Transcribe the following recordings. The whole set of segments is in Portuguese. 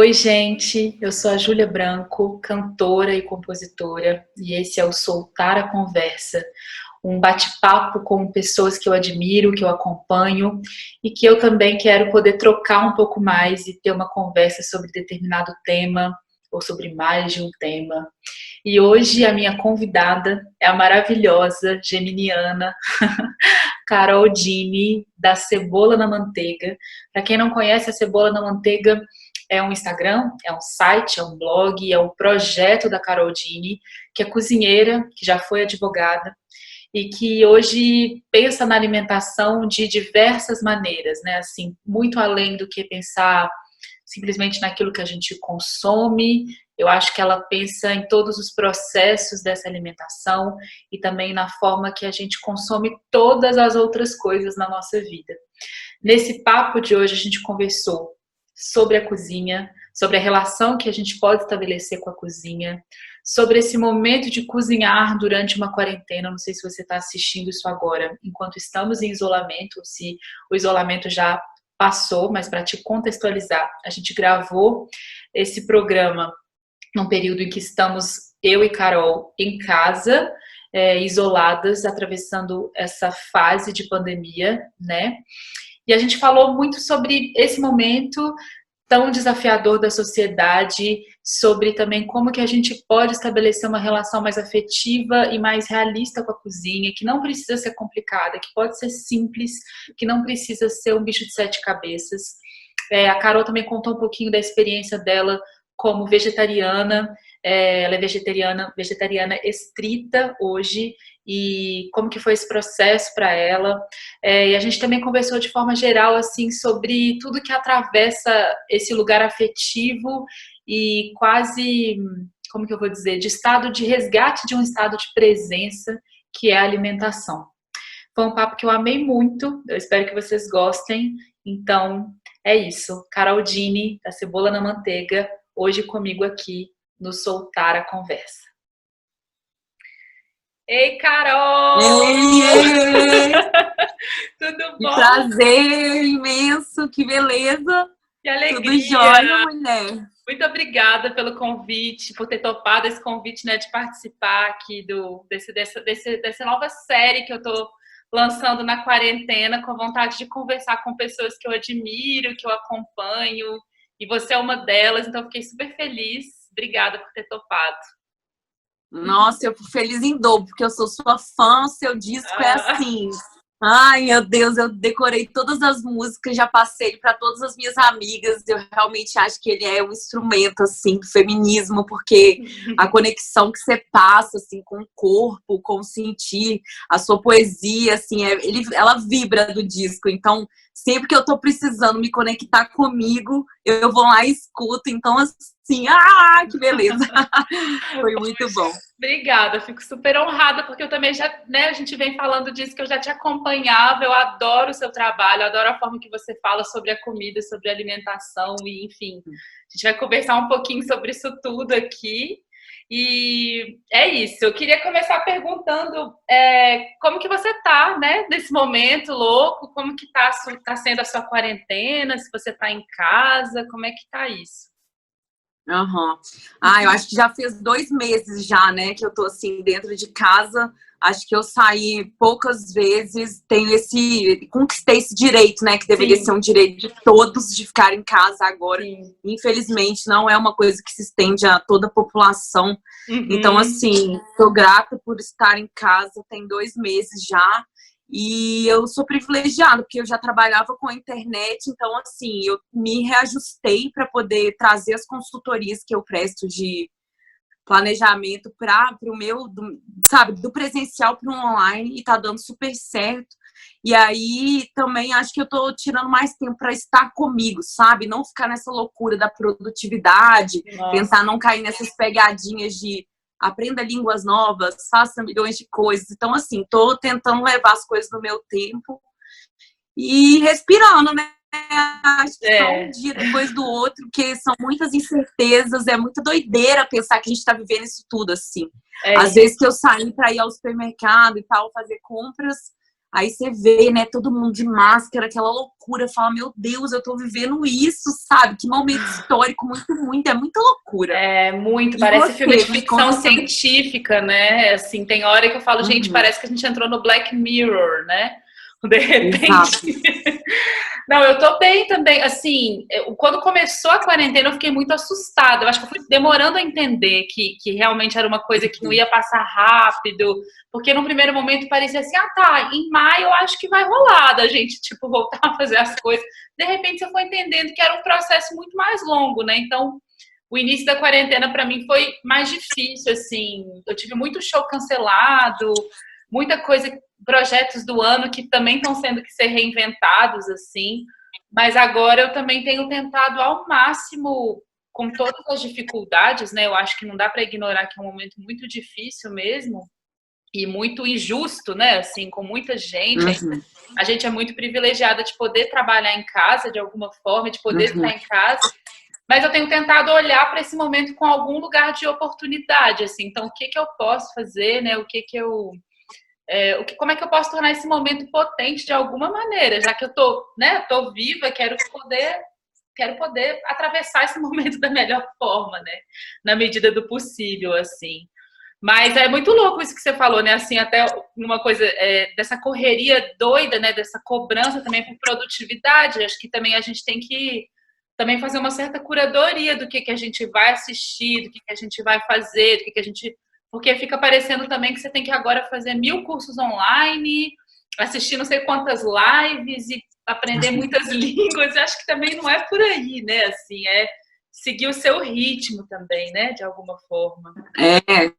Oi, gente, eu sou a Júlia Branco, cantora e compositora, e esse é o Soltar a Conversa, um bate-papo com pessoas que eu admiro, que eu acompanho e que eu também quero poder trocar um pouco mais e ter uma conversa sobre determinado tema ou sobre mais de um tema. E hoje a minha convidada é a maravilhosa geminiana Carol Dini, da Cebola na Manteiga. Para quem não conhece, a Cebola na Manteiga é um Instagram, é um site, é um blog, é um projeto da Carol Dini, que é cozinheira, que já foi advogada e que hoje pensa na alimentação de diversas maneiras, né? Assim, muito além do que pensar simplesmente naquilo que a gente consome. Eu acho que ela pensa em todos os processos dessa alimentação e também na forma que a gente consome todas as outras coisas na nossa vida. Nesse papo de hoje a gente conversou sobre a cozinha, sobre a relação que a gente pode estabelecer com a cozinha, sobre esse momento de cozinhar durante uma quarentena. Não sei se você está assistindo isso agora, enquanto estamos em isolamento, ou se o isolamento já passou, mas para te contextualizar, a gente gravou esse programa num período em que estamos, eu e Carol, em casa, isoladas, atravessando essa fase de pandemia, né? E a gente falou muito sobre esse momento tão desafiador da sociedade, sobre também como que a gente pode estabelecer uma relação mais afetiva e mais realista com a cozinha, que não precisa ser complicada, que pode ser simples, que não precisa ser um bicho de sete cabeças. A Carol também contou um pouquinho da experiência dela como vegetariana. Ela é vegetariana estrita hoje, e como que foi esse processo para ela. E a gente também conversou de forma geral assim sobre tudo que atravessa esse lugar afetivo e quase, como que eu vou dizer, de estado de resgate de um estado de presença, que é a alimentação. Foi um papo que eu amei muito, eu espero que vocês gostem. Então, é isso. Carol Dini, da Cebola na Manteiga, hoje comigo aqui no Soltar a Conversa. Ei, Carol! Ei, Tudo que bom? prazer imenso, que beleza. Que Tudo alegria! jóia, mulher. Muito obrigada pelo convite, por ter topado esse convite, né, de participar aqui dessa nova série que eu estou lançando na quarentena, com vontade de conversar com pessoas que eu admiro, que eu acompanho, e você é uma delas, então eu fiquei super feliz. Obrigada por ter topado. Nossa, eu fico feliz em dobro, porque eu sou sua fã, o seu disco é Ah, assim. Ai, meu Deus, eu decorei todas as músicas, já passei para todas as minhas amigas. Eu realmente acho que ele é um instrumento assim do feminismo, porque a conexão que você passa assim com o corpo, com o sentir, a sua poesia, assim, ela vibra do disco. Então, sempre que eu tô precisando me conectar comigo, eu vou lá e escuto. Então, assim, que beleza! Foi muito bom. obrigada, fico super honrada, porque eu também já, né, a gente vem falando disso, que eu já te acompanhava, eu adoro o seu trabalho, adoro a forma que você fala sobre a comida, sobre a alimentação, e enfim, a gente vai conversar um pouquinho sobre isso tudo aqui. E é isso, eu queria começar perguntando como que você tá, né, nesse momento louco, como que tá sendo a sua quarentena, se você tá em casa, como é que tá isso? Uhum. Eu acho que já fez 2 meses já, né, que eu tô assim dentro de casa. Acho que eu saí poucas vezes, conquistei esse direito, né, que deveria Sim, ser um direito de todos de ficar em casa agora. sim. Infelizmente, não é uma coisa que se estende a toda a população. Então, Uhum. assim, sou grata por estar em casa, tem 2 meses já. E eu sou privilegiada, porque eu já trabalhava com a internet, então, assim, eu me reajustei para poder trazer as consultorias que eu presto de planejamento para o meu, sabe, do presencial para o online, e tá dando super certo. E aí também acho que eu tô tirando mais tempo para estar comigo, sabe? Não ficar nessa loucura da produtividade, Nossa. tentar não cair nessas pegadinhas de aprenda línguas novas, faça milhões de coisas. Então, assim, tô tentando levar as coisas no meu tempo e respirando, né? Acho que só um É, dia depois do outro, porque são muitas incertezas, é muita doideira pensar que a gente está vivendo isso tudo, assim. é Às isso. vezes que eu saí para ir ao supermercado e tal, fazer compras, Aí você vê, né, todo mundo de máscara, aquela loucura, fala, meu Deus, eu tô vivendo isso, sabe? Que momento histórico, muito, é muita loucura. É muito, E parece filme de você, me ficção conta sobre... científica, né? Assim, tem hora que eu falo, gente, Uhum, parece que a gente entrou no Black Mirror, né? De repente. exato. Não, eu tô bem também. Assim, quando começou a quarentena, eu fiquei muito assustada. Eu acho que eu fui demorando a entender que realmente era uma coisa que não ia passar rápido, porque no primeiro momento parecia assim, ah, tá, em maio eu acho que vai rolar da gente, tipo, voltar a fazer as coisas. De repente você foi entendendo que era um processo muito mais longo, né? Então, o início da quarentena para mim foi mais difícil, assim. Eu tive muito show cancelado, muita coisa, projetos do ano que também estão sendo que ser reinventados, assim. Mas agora eu também tenho tentado ao máximo, com todas as dificuldades, né? Eu acho que não dá para ignorar que é um momento muito difícil mesmo e muito injusto, né? Assim, com muita gente. Uhum, A gente é muito privilegiada de poder trabalhar em casa de alguma forma, de poder uhum, estar em casa. Mas eu tenho tentado olhar para esse momento com algum lugar de oportunidade, assim. Então, o que que eu posso fazer, né? Como é que eu posso tornar esse momento potente de alguma maneira, já que eu tô, né? Tô viva, quero poder atravessar esse momento da melhor forma, né? Na medida do possível, assim. Mas é muito louco isso que você falou, né? Assim, até uma coisa dessa correria doida, né? Dessa cobrança também por produtividade. Acho que também a gente tem que também fazer uma certa curadoria do que a gente vai assistir, do que a gente vai fazer, do que a gente. Porque fica parecendo também que você tem que agora fazer 1000 cursos online, assistir não sei quantas lives e aprender muitas línguas. Eu acho que também não é por aí, né? Assim, é seguir o seu ritmo também, né? De alguma forma. é,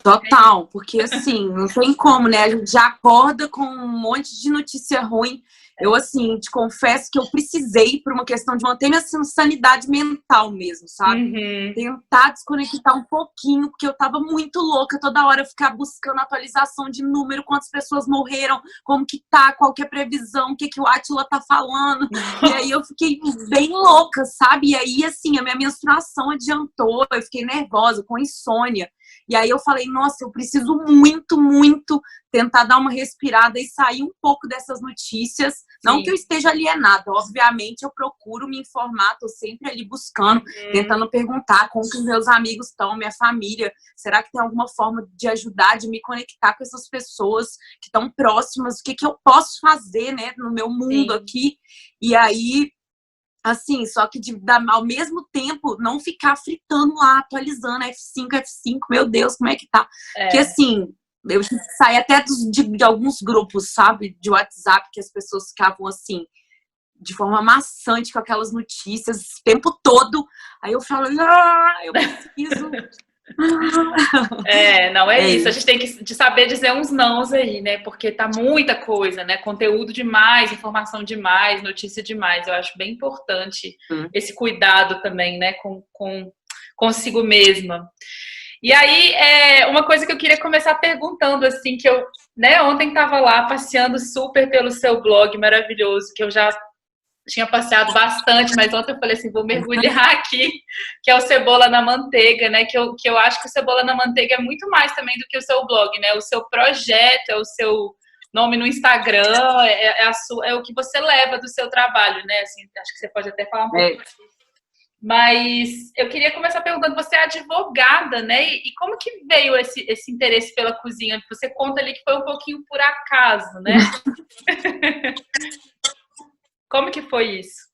total, porque assim, não tem como, né? A gente já acorda com um monte de notícia ruim. Eu, assim, te confesso que eu precisei, por uma questão de manter minha sanidade mental mesmo, sabe? Uhum. Tentar desconectar um pouquinho, porque eu tava muito louca toda hora ficar buscando atualização de número, quantas pessoas morreram, como que tá, qual que é a previsão, o que que o Átila tá falando. E aí eu fiquei bem louca, sabe? E aí, assim, a minha menstruação adiantou, eu fiquei nervosa, com insônia. E aí eu falei, nossa, eu preciso muito tentar dar uma respirada e sair um pouco dessas notícias. Não que eu Sim. esteja alienada, obviamente eu procuro me informar, tô sempre ali buscando, tentando perguntar como que os meus amigos estão, minha família. Será que tem alguma forma de ajudar, de me conectar com essas pessoas que estão próximas? O que que eu posso fazer, né, no meu mundo Sim. aqui? E aí, assim, só que ao mesmo tempo não ficar fritando lá, atualizando F5, meu Deus, como é que tá? Porque É. assim, eu saí até de alguns grupos, sabe, de WhatsApp, que as pessoas ficavam assim, de forma maçante com aquelas notícias o tempo todo. Aí eu falo, eu preciso. Não é É isso. A isso. gente tem que saber dizer uns nãos aí, né? Porque tá muita coisa, né? Conteúdo demais, informação demais, notícia demais. Eu acho bem importante esse cuidado também, né? Com consigo mesma. E aí, uma coisa que eu queria começar perguntando, assim, que eu, né, ontem estava lá passeando super pelo seu blog maravilhoso, que eu já tinha passeado bastante, mas ontem eu falei assim, vou mergulhar aqui, que é o Cebola na Manteiga, né? Que eu acho que o Cebola na Manteiga é muito mais também do que o seu blog, né? O seu projeto, é o seu nome no Instagram, é o que você leva do seu trabalho, né? Assim, acho que você pode até falar um pouco. É. Mas eu queria começar perguntando, você é advogada, né? E como que veio esse interesse pela cozinha? Você conta ali que foi um pouquinho por acaso, né? Como que foi isso?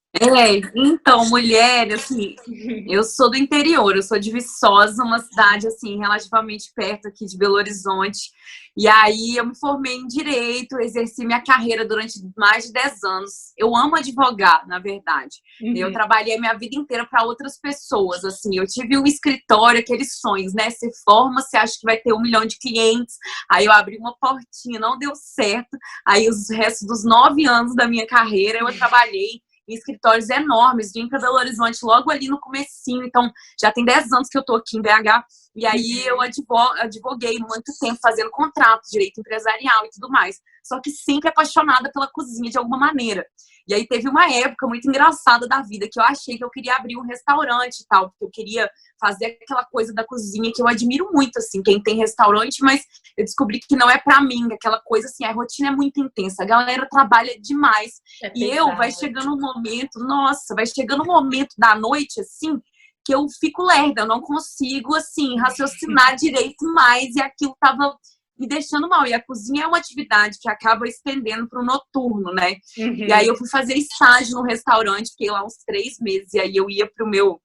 Então, mulher, assim, eu sou do interior, eu sou de Viçosa, uma cidade, assim, relativamente perto aqui de Belo Horizonte. E aí eu me formei em Direito, exerci minha carreira durante mais de 10 anos. Eu amo advogar, na verdade. Eu trabalhei a minha vida inteira para outras pessoas, assim. Eu tive um escritório, aqueles sonhos, né? Você forma, você acha que vai ter 1 milhão de clientes. Aí eu abri uma portinha, não deu certo. Aí os restos dos 9 anos da minha carreira eu trabalhei em escritórios enormes, vim para Belo Horizonte logo ali no comecinho, então já tem 10 anos que eu tô aqui em BH, e aí eu advoguei muito tempo fazendo contrato, direito empresarial e tudo mais, só que sempre apaixonada pela cozinha de alguma maneira. E aí teve uma época muito engraçada da vida que eu achei que eu queria abrir um restaurante e tal, porque eu queria fazer aquela coisa da cozinha que eu admiro muito, assim, quem tem restaurante, mas eu descobri que não é pra mim, aquela coisa assim, a rotina é muito intensa, a galera trabalha demais. E vai chegando um momento, nossa, vai chegando um momento da noite, assim, que eu fico lerda, eu não consigo, assim, raciocinar direito mais, e aquilo tava me deixando mal. E a cozinha é uma atividade que acaba estendendo para o noturno, né? E aí eu fui fazer estágio no restaurante, fiquei lá uns 3 meses, e aí eu ia pro meu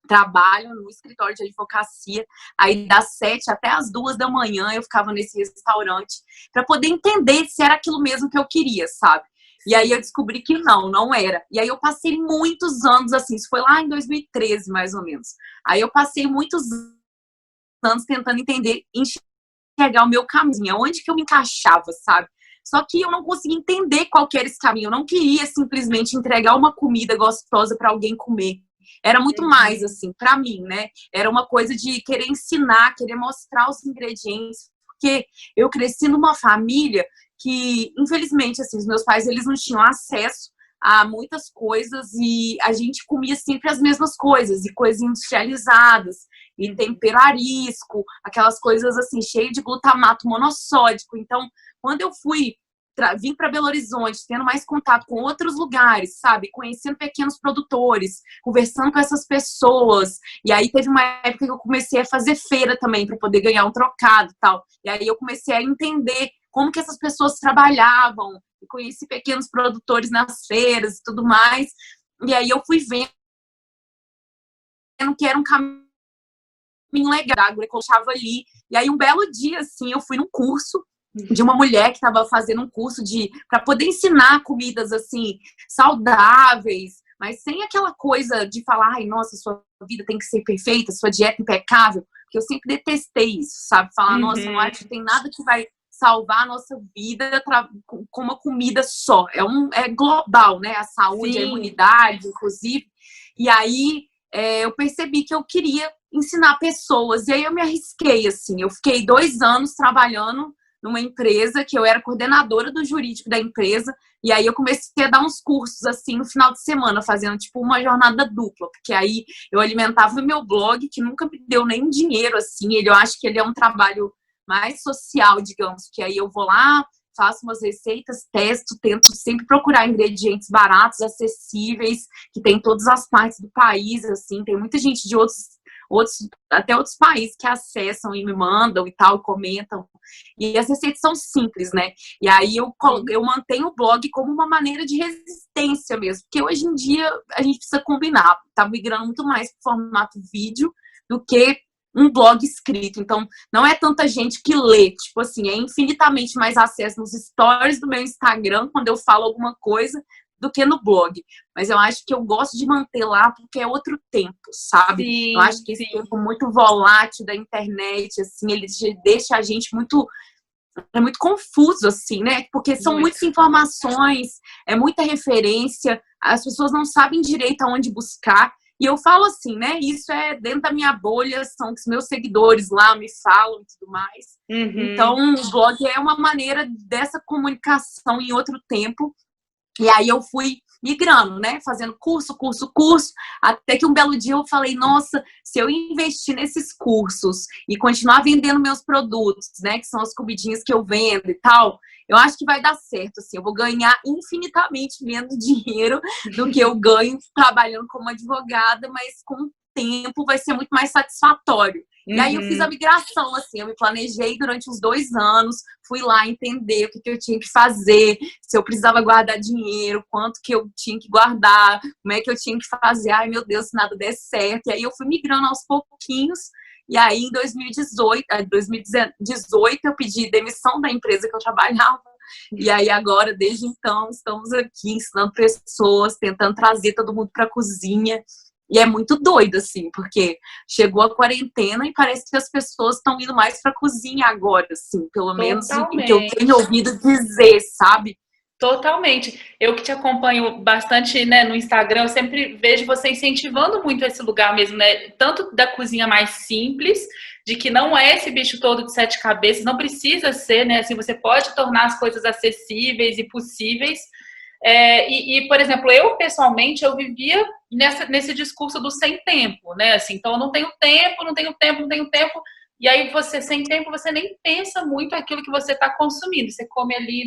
trabalho no escritório de advocacia, aí das 7 até as 2 da manhã eu ficava nesse restaurante para poder entender se era aquilo mesmo que eu queria, sabe? E aí eu descobri que não era. E aí eu passei muitos anos assim, isso foi lá em 2013, mais ou menos. Aí eu passei muitos anos tentando entender, enxergar o meu caminho, onde que eu me encaixava, sabe? Só que eu não conseguia entender qual que era esse caminho. Eu não queria simplesmente entregar uma comida gostosa para alguém comer. Era muito mais, assim, para mim, né? Era uma coisa de querer ensinar, querer mostrar os ingredientes. Porque eu cresci numa família que, infelizmente, assim, os meus pais, eles não tinham acesso a muitas coisas e a gente comia sempre as mesmas coisas, e coisas industrializadas, e tempero arisco, aquelas coisas assim, cheias de glutamato monossódico. Então, quando eu vim para Belo Horizonte, tendo mais contato com outros lugares, sabe? Conhecendo pequenos produtores, conversando com essas pessoas. E aí teve uma época que eu comecei a fazer feira também para poder ganhar um trocado e tal. E aí eu comecei a entender como que essas pessoas trabalhavam. E conheci pequenos produtores nas feiras e tudo mais. E aí eu fui vendo que era um caminho legal, eu estava ali. E aí um belo dia, assim, eu fui num curso de uma mulher que estava fazendo um curso para poder ensinar comidas assim saudáveis, mas sem aquela coisa de falar, ai, nossa, sua vida tem que ser perfeita, sua dieta impecável, porque eu sempre detestei isso, sabe? Falar, nossa, não acho que tem nada que vai salvar a nossa vida com uma comida só. É global, né? A saúde, a imunidade, inclusive. E aí eu percebi que eu queria ensinar pessoas. E aí eu me arrisquei, assim. Eu fiquei 2 anos trabalhando numa empresa que eu era coordenadora do jurídico da empresa, e aí eu comecei a dar uns cursos, assim, no final de semana, fazendo, tipo, uma jornada dupla, porque aí eu alimentava o meu blog, que nunca me deu nem dinheiro, assim, eu acho que ele é um trabalho mais social, digamos, que aí eu vou lá, faço umas receitas, testo, tento sempre procurar ingredientes baratos, acessíveis, que tem em todas as partes do país, assim, tem muita gente de até outros países que acessam e me mandam e tal, comentam. E as receitas são simples, né? E aí eu mantenho o blog como uma maneira de resistência mesmo, porque hoje em dia a gente precisa combinar, tá migrando muito mais para o formato vídeo do que um blog escrito. Então, não é tanta gente que lê, tipo assim, é infinitamente mais acesso nos stories do meu Instagram, quando eu falo alguma coisa, do que no blog. Mas eu acho que eu gosto de manter lá porque é outro tempo, sabe? Sim, eu acho que esse tempo muito volátil da internet, assim, ele deixa a gente muito confuso, assim, né? Porque são muitas informações, é muita referência, as pessoas não sabem direito aonde buscar. E eu falo assim, né? Isso é dentro da minha bolha, são os meus seguidores lá me falam e tudo mais. Então, o blog é uma maneira dessa comunicação em outro tempo. E aí eu fui migrando, né? Fazendo curso, até que um belo dia eu falei, nossa, se eu investir nesses cursos e continuar vendendo meus produtos, né? Que são as comidinhas que eu vendo e tal, eu acho que vai dar certo, assim. Eu vou ganhar infinitamente menos dinheiro do que eu ganho trabalhando como advogada, mas com o tempo vai ser muito mais satisfatório. E aí eu fiz a migração, assim, eu me planejei durante uns 2 anos, fui lá entender o que eu tinha que fazer, se eu precisava guardar dinheiro, quanto que eu tinha que guardar, como é que eu tinha que fazer, ai meu Deus, se nada der certo. E aí eu fui migrando aos pouquinhos, e aí em 2018 eu pedi demissão da empresa que eu trabalhava, e aí agora, desde então, estamos aqui ensinando pessoas, tentando trazer todo mundo para a cozinha. E é muito doido, assim, porque chegou a quarentena e parece que as pessoas estão indo mais pra cozinha agora, assim, pelo menos o que eu tenho ouvido dizer, sabe? Totalmente. Eu que te acompanho bastante, né, no Instagram, eu sempre vejo você incentivando muito esse lugar mesmo, né? Tanto da cozinha mais simples, de que não é esse bicho todo de 7 cabeças, não precisa ser, né? Assim, você pode tornar as coisas acessíveis e possíveis. Por exemplo, eu pessoalmente, eu vivia nesse discurso do sem tempo, né? Assim, então eu não tenho tempo, não tenho tempo, não tenho tempo. E aí você, sem tempo, você nem pensa muito aquilo que você está consumindo. Você come ali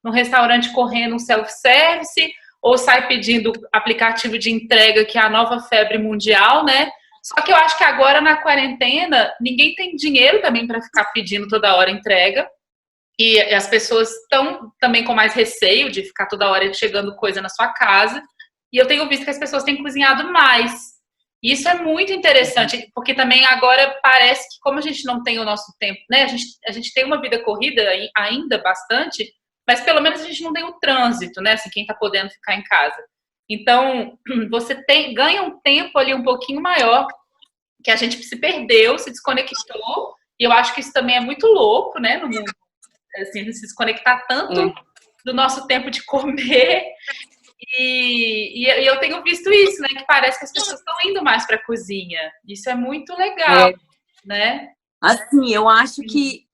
num restaurante correndo um self-service, ou sai pedindo aplicativo de entrega, que é a nova febre mundial, né? Só que eu acho que agora, na quarentena, ninguém tem dinheiro também para ficar pedindo toda hora entrega. E as pessoas estão também com mais receio de ficar toda hora chegando coisa na sua casa. E eu tenho visto que as pessoas têm cozinhado mais. E isso é muito interessante, porque também agora parece que, como a gente não tem o nosso tempo, né? A gente tem uma vida corrida ainda bastante, mas pelo menos a gente não tem o trânsito, né? Assim, quem está podendo ficar em casa. Então, você ganha um tempo ali um pouquinho maior, que a gente se perdeu, se desconectou. E eu acho que isso também é muito louco, né? No mundo, assim, se desconectar tanto do nosso tempo de comer. E eu tenho visto isso, né? Que parece que as pessoas estão indo mais para a cozinha. Isso é muito legal, né? Assim, eu acho que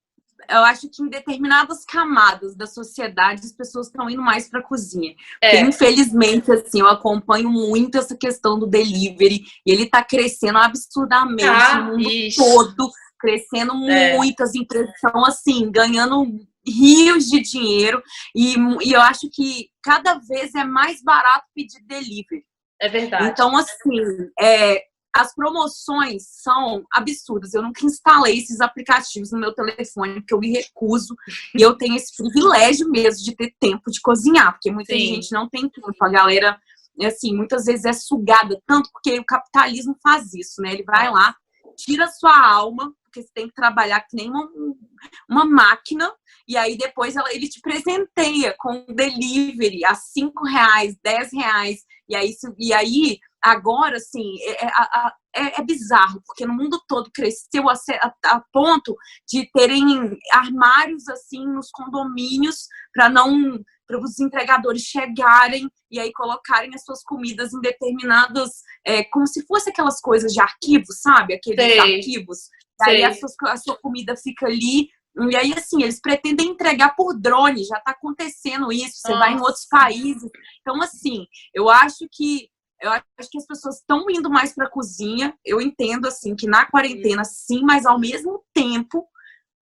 em determinadas camadas da sociedade as pessoas estão indo mais para a cozinha. Porque, infelizmente, assim, eu acompanho muito essa questão do delivery e ele está crescendo absurdamente no mundo todo, crescendo muito, as empresas estão, assim, ganhando rios de dinheiro e eu acho que cada vez é mais barato pedir delivery. É verdade. Então, assim, as promoções são absurdas. Eu nunca instalei esses aplicativos no meu telefone, porque eu me recuso. E eu tenho esse privilégio mesmo de ter tempo de cozinhar, porque muita gente não tem tempo. A galera, assim, muitas vezes é sugada, tanto porque o capitalismo faz isso, né? Ele vai lá, tira a sua alma, porque você tem que trabalhar que nem uma máquina, e aí depois ele te presenteia com delivery a R$5, R$10. E aí agora, assim, é bizarro, porque no mundo todo cresceu a ponto de terem armários, assim, nos condomínios para os entregadores chegarem e aí colocarem as suas comidas em determinados, como se fosse aquelas coisas de arquivos, sabe? Aqueles arquivos. E aí a sua comida fica ali. E aí, assim, eles pretendem entregar por drone, já está acontecendo isso, você vai em outros países. Então, assim, eu acho que as pessoas estão indo mais para a cozinha. Eu entendo, assim, que na quarentena, sim, mas ao mesmo tempo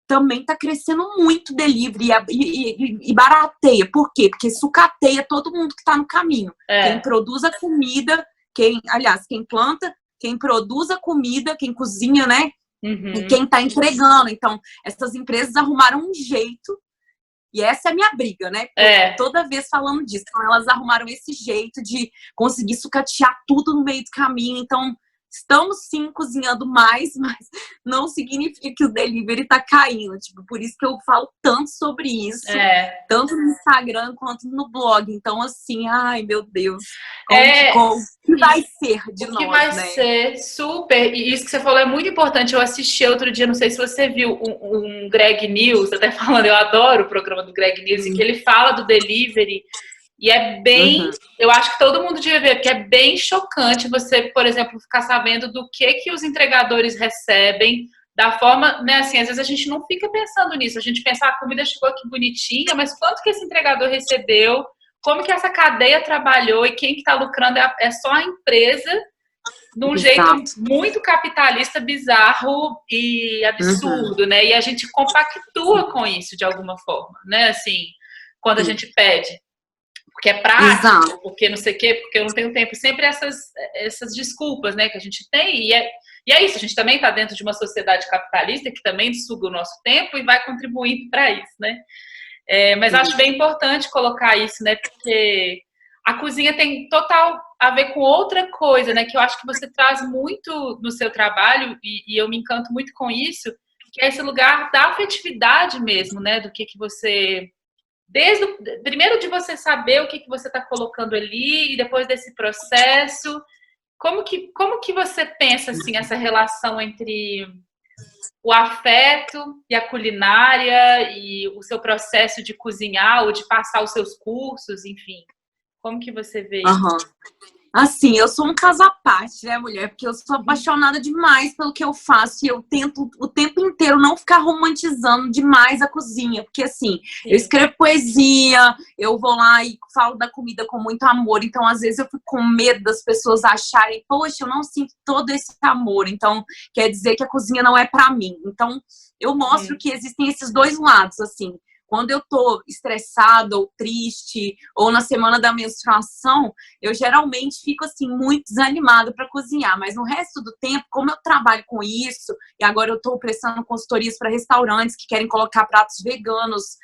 também está crescendo muito delivery e barateia. Por quê? Porque sucateia todo mundo que está no caminho. Quem produz a comida, quem planta, quem produz a comida, quem cozinha, né? E quem está entregando. Então, essas empresas arrumaram um jeito. E essa é a minha briga, né? Toda vez falando disso. Então, elas arrumaram esse jeito de conseguir sucatear tudo no meio do caminho. Então, estamos sim cozinhando mais, mas não significa que o delivery tá caindo. Tipo, por isso que eu falo tanto sobre isso. Tanto no Instagram quanto no blog. Então, assim, ai, meu Deus. O que vai ser de nós, né? O que vai ser, super. E isso que você falou é muito importante. Eu assisti outro dia, não sei se você viu, um Greg News, até falando, eu adoro o programa do Greg News, em que ele fala do delivery. E é bem, eu acho que todo mundo devia ver, porque é bem chocante você, por exemplo, ficar sabendo do que os entregadores recebem, da forma, né, assim, às vezes a gente não fica pensando nisso, a gente pensa, a comida chegou aqui bonitinha, mas quanto que esse entregador recebeu, como que essa cadeia trabalhou e quem que tá lucrando é só a empresa, de um jeito muito capitalista, bizarro e absurdo, né, e a gente compactua com isso de alguma forma, né, assim, quando a gente pede. Porque é prático, porque não sei o quê, porque eu não tenho tempo. Sempre essas desculpas, né, que a gente tem. E é isso, a gente também está dentro de uma sociedade capitalista que também suga o nosso tempo e vai contribuindo para isso, né? Mas acho bem importante colocar isso, né? Porque a cozinha tem total a ver com outra coisa, né? Que eu acho que você traz muito no seu trabalho, e eu me encanto muito com isso, que é esse lugar da afetividade mesmo, né? Do que você... primeiro de você saber o que você está colocando ali e depois desse processo, como que você pensa assim essa relação entre o afeto e a culinária e o seu processo de cozinhar ou de passar os seus cursos, enfim, como que você vê isso? Assim, eu sou um caso à parte, né, mulher? Porque eu sou apaixonada demais pelo que eu faço e eu tento o tempo inteiro não ficar romantizando demais a cozinha. Porque, assim, eu Sim. escrevo poesia, eu vou lá e falo da comida com muito amor. Então, às vezes, eu fico com medo das pessoas acharem, poxa, eu não sinto todo esse amor. Então, quer dizer que a cozinha não é pra mim. Então, eu mostro Uhum. que existem esses dois lados, assim. Quando eu tô estressada ou triste, ou na semana da menstruação, eu geralmente fico assim muito desanimada para cozinhar, mas no resto do tempo, como eu trabalho com isso, e agora eu estou prestando consultorias para restaurantes que querem colocar pratos veganos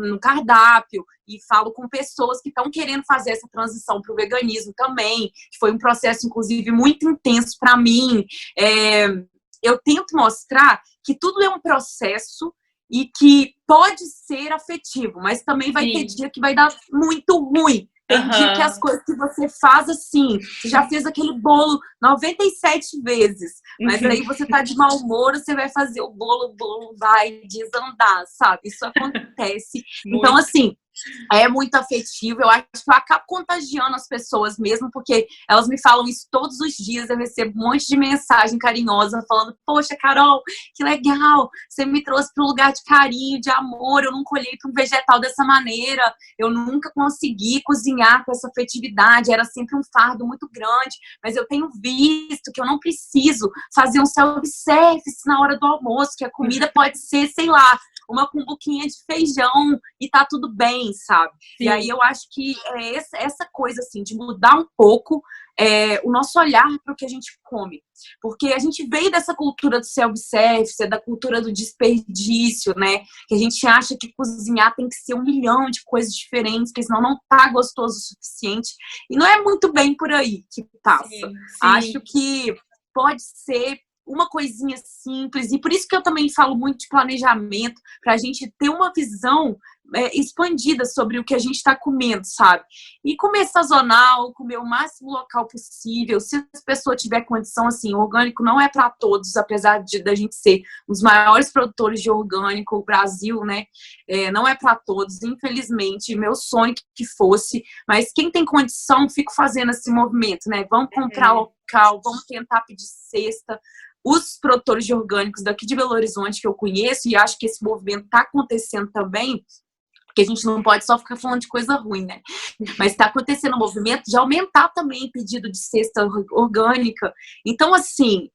no cardápio, e falo com pessoas que estão querendo fazer essa transição para o veganismo também, que foi um processo, inclusive, muito intenso para mim. É, eu tento mostrar que tudo é um processo e que pode ser afetivo, mas também vai ter Sim. dia que vai dar muito ruim. Tem dia que as Aham. coisas que você faz assim, você já fez aquele bolo 97 vezes, mas Uhum. aí você tá de mau humor, você vai fazer o bolo vai desandar, sabe? Isso acontece. Então, Muito. assim, é muito afetivo, eu acho que eu acabo contagiando as pessoas mesmo, porque elas me falam isso todos os dias, eu recebo um monte de mensagem carinhosa falando, poxa, Carol, que legal, você me trouxe para um lugar de carinho, de amor, eu nunca olhei para um vegetal dessa maneira, eu nunca consegui cozinhar com essa afetividade, era sempre um fardo muito grande, mas eu tenho visto que eu não preciso fazer um self-service na hora do almoço, que a comida pode ser, sei lá, uma cumbuquinha de feijão e tá tudo bem, sabe? E aí Sim. eu acho que essa coisa, assim, de mudar um pouco o nosso olhar para o que a gente come. Porque a gente veio dessa cultura do self-service, da cultura do desperdício, né? Que a gente acha que cozinhar tem que ser um milhão de coisas diferentes, porque senão não tá gostoso o suficiente. E não é muito bem por aí que passa. Sim. Acho Sim. que pode ser uma coisinha simples, e por isso que eu também falo muito de planejamento, para a gente ter uma visão expandida sobre o que a gente está comendo, sabe? E comer sazonal, comer o máximo local possível. Se a pessoa tiver condição, assim, orgânico não é para todos, apesar de da gente ser um dos maiores produtores de orgânico, o Brasil, né? Não é para todos, infelizmente. Meu sonho que fosse, mas quem tem condição, fico fazendo esse movimento, né? Vamos comprar Uhum. local, vamos tentar pedir cesta. Os produtores de orgânicos daqui de Belo Horizonte que eu conheço, e acho que esse movimento está acontecendo também, porque a gente não pode só ficar falando de coisa ruim, né? Mas está acontecendo um movimento de aumentar também o pedido de cesta orgânica. Então, assim,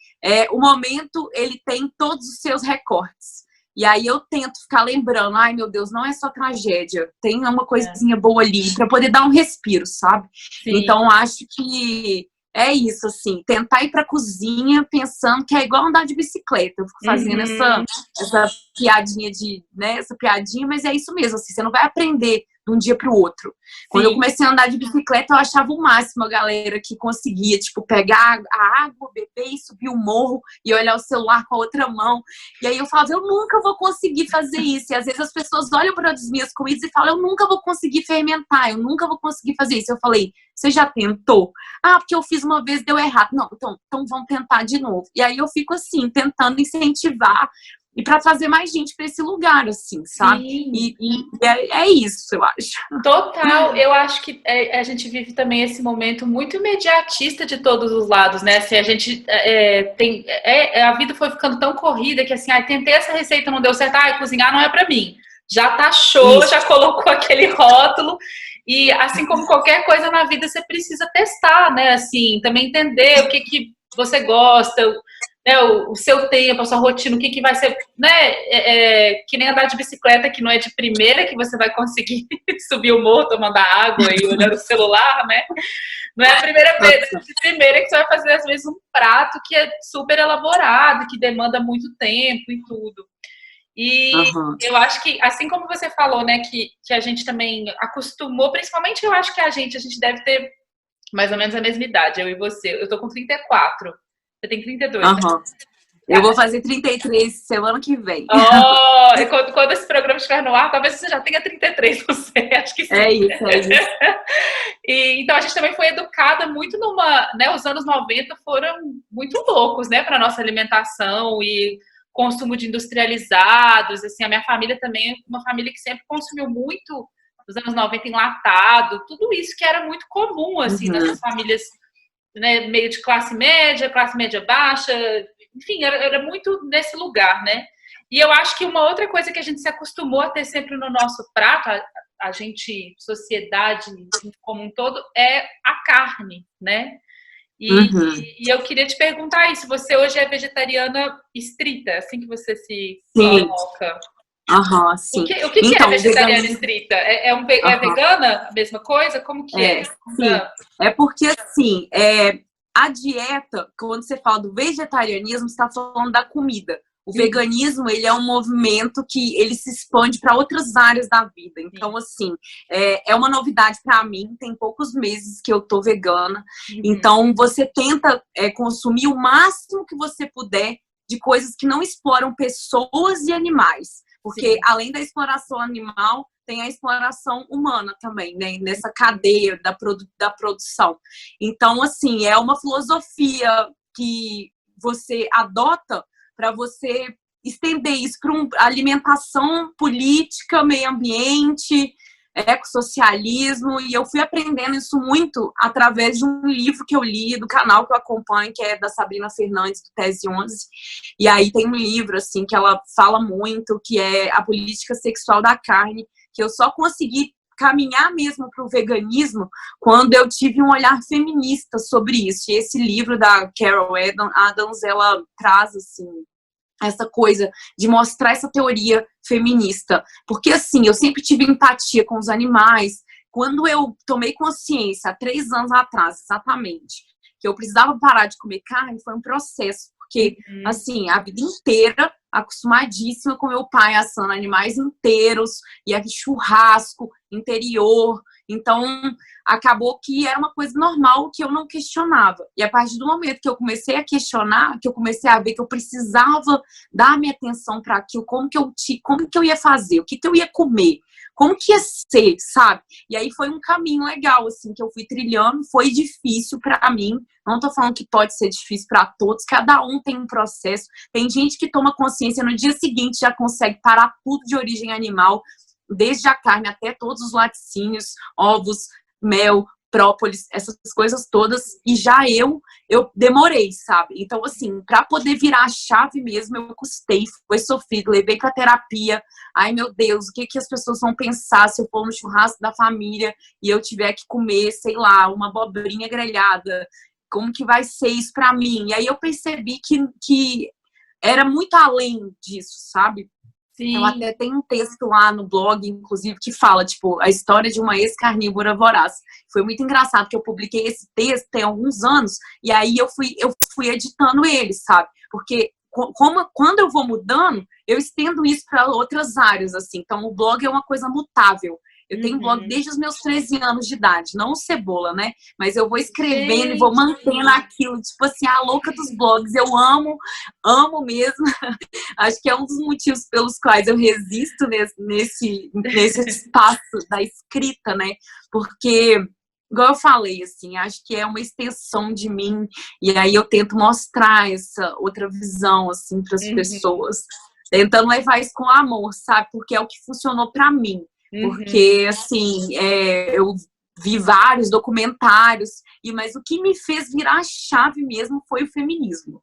o momento, ele tem todos os seus recortes. E aí eu tento ficar lembrando, ai meu Deus, não é só tragédia, tem uma É. coisinha boa ali, para poder dar um respiro, sabe? Sim. Então, acho que é isso, assim, tentar ir pra cozinha pensando que é igual andar de bicicleta. Eu fico fazendo Uhum. essa piadinha né, essa piadinha, mas é isso mesmo, assim, você não vai aprender de um dia pro outro. Quando eu Sim. comecei a andar de bicicleta, eu achava o máximo a galera que conseguia, tipo, pegar a água, beber e subir o morro e olhar o celular com a outra mão. E aí eu falava, eu nunca vou conseguir fazer isso. E às vezes as pessoas olham para as minhas comidas e falam, eu nunca vou conseguir fermentar, eu nunca vou conseguir fazer isso. Eu falei, você já tentou? Ah, porque eu fiz uma vez, deu errado. Não, então vamos tentar de novo. E aí eu fico assim, tentando incentivar e para trazer mais gente para esse lugar, assim, sabe? Sim. E é isso, eu acho. Total, eu acho que a gente vive também esse momento muito imediatista de todos os lados, né? Assim, a gente tem. A vida foi ficando tão corrida que assim, tentei essa receita, não deu certo, cozinhar não é pra mim. Já taxou, Isso. já colocou aquele rótulo, e assim como qualquer coisa na vida, você precisa testar, né? Assim, também entender o que, que você gosta, né, o seu tempo, a sua rotina, o que, que vai ser, né? Que nem andar de bicicleta, que não é de primeira que você vai conseguir subir o morro tomando água e olhando o celular, né? Não é a primeira vez, de primeira que você vai fazer, às vezes, um prato que é super elaborado, que demanda muito tempo e tudo. E Uhum. eu acho que, assim como você falou, né, que a gente também acostumou, principalmente eu acho que a gente deve ter mais ou menos a mesma idade, eu e você. Eu tô com 34. Você tem 32, né? Uhum. Eu vou fazer 33 semana que vem. Oh, e quando esse programa estiver no ar, talvez você já tenha 33, não sei, acho que sim. É isso, é isso. Então a gente também foi educada muito né, os anos 90 foram muito loucos, né, para nossa alimentação e consumo de industrializados, assim, a minha família também é uma família que sempre consumiu muito dos anos 90 enlatado, tudo isso que era muito comum, assim, nessas famílias, né, meio de classe média baixa, enfim, era muito nesse lugar, né? E eu acho que uma outra coisa que a gente se acostumou a ter sempre no nosso prato, a gente, sociedade como um todo, é a carne, né? E eu queria te perguntar isso, você hoje é vegetariana estrita, assim que você se Sim. coloca? Sim. O que é Então, vegetariana estrita? É vegana a mesma coisa? Como que é? Sim. É porque, assim, a dieta, quando você fala do vegetarianismo, você está falando da comida. O veganismo, ele é um movimento que ele se expande para outras áreas da vida. Então, assim, é uma novidade para mim. Tem poucos meses que eu tô vegana. Então, você tenta consumir o máximo que você puder de coisas que não exploram pessoas e animais. Porque, além da exploração animal, tem a exploração humana também, né? Nessa cadeia da produção. Então, assim, é uma filosofia que você adota para você estender isso para alimentação política, meio ambiente, ecossocialismo, e eu fui aprendendo isso muito através de um livro que eu li, do canal que eu acompanho, que é da Sabrina Fernandes, do Tese 11, e aí tem um livro, assim, que ela fala muito, que é A Política Sexual da Carne, que eu só consegui caminhar mesmo para o veganismo quando eu tive um olhar feminista sobre isso. E esse livro da Carol Adams, ela traz, assim, essa coisa de mostrar essa teoria feminista. Porque, assim, eu sempre tive empatia com os animais. Quando eu tomei consciência, há 3 anos atrás, exatamente, que eu precisava parar de comer carne, foi um processo. Porque, assim, a vida inteira, acostumadíssima com meu pai assando animais inteiros, e aqui churrasco, interior. Então, acabou que era uma coisa normal que eu não questionava. E a partir do momento que eu comecei a questionar, que eu comecei a ver que eu precisava dar minha atenção para aquilo, como que eu ia fazer, o que eu ia comer, como que ia ser, sabe? E aí foi um caminho legal, assim, que eu fui trilhando. Foi difícil para mim. Não tô falando que pode ser difícil para todos. Cada um tem um processo. Tem gente que toma consciência no dia seguinte, já consegue parar tudo de origem animal, desde a carne até todos os laticínios, ovos, mel, própolis, essas coisas todas. E já eu demorei, sabe? Então, assim, para poder virar a chave mesmo, eu custei, foi sofrido, levei pra terapia. Ai, meu Deus, o que as pessoas vão pensar se eu for no churrasco da família e eu tiver que comer, sei lá, uma abobrinha grelhada? Como que vai ser isso pra mim? E aí eu percebi que era muito além disso, sabe? Sim. Eu até tenho um texto lá no blog, inclusive, que fala, tipo, a história de uma ex-carnívora voraz. Foi muito engraçado que eu publiquei esse texto tem alguns anos, e aí eu fui editando ele, sabe? Porque quando eu vou mudando, eu estendo isso para outras áreas, assim. Então, o blog é uma coisa mutável. Eu tenho blog desde os meus 13 anos de idade, não o Cebola, né? Mas eu vou escrevendo e vou mantendo aquilo, tipo assim, a louca dos blogs. Eu amo mesmo. Acho que é um dos motivos pelos quais eu resisto nesse espaço da escrita, né? Porque, igual eu falei, assim, acho que é uma extensão de mim. E aí eu tento mostrar essa outra visão, assim, para as pessoas. Tentando levar isso com amor, sabe? Porque é o que funcionou para mim. Porque, assim, eu vi vários documentários, mas o que me fez virar a chave mesmo foi o feminismo.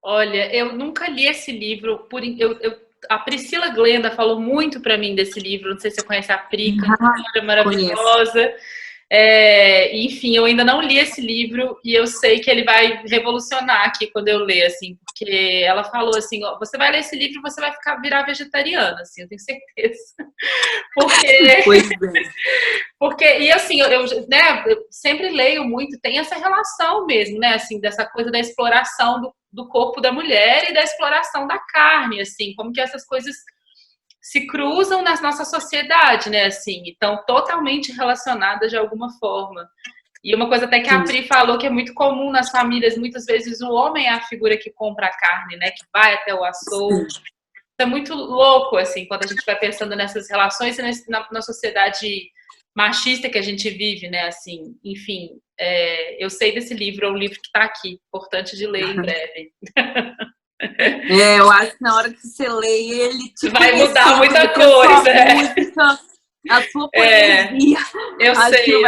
Olha, eu nunca li esse livro. A Priscila Glenda falou muito para mim desse livro. Não sei se você conhece a Pri, cantora maravilhosa. Conheço. Enfim, eu ainda não li esse livro e eu sei que ele vai revolucionar aqui quando eu ler, assim, porque ela falou assim, ó, você vai ler esse livro e você vai virar vegetariana, assim, eu tenho certeza. E assim, né, eu sempre leio muito, tem essa relação mesmo, né, assim, dessa coisa da exploração do corpo da mulher e da exploração da carne, assim, como que essas coisas se cruzam na nossa sociedade, né, assim, estão totalmente relacionadas de alguma forma. E uma coisa até que a Pri falou que é muito comum nas famílias, muitas vezes o homem é a figura que compra a carne, né, que vai até o açougue. Isso é muito louco, assim, quando a gente vai pensando nessas relações e na sociedade machista que a gente vive, né, assim, enfim, eu sei desse livro, é um livro que está aqui, importante de ler em breve. Eu acho que na hora que você lê ele, tipo, vai mudar muita coisa. Música, A sua poesia. Eu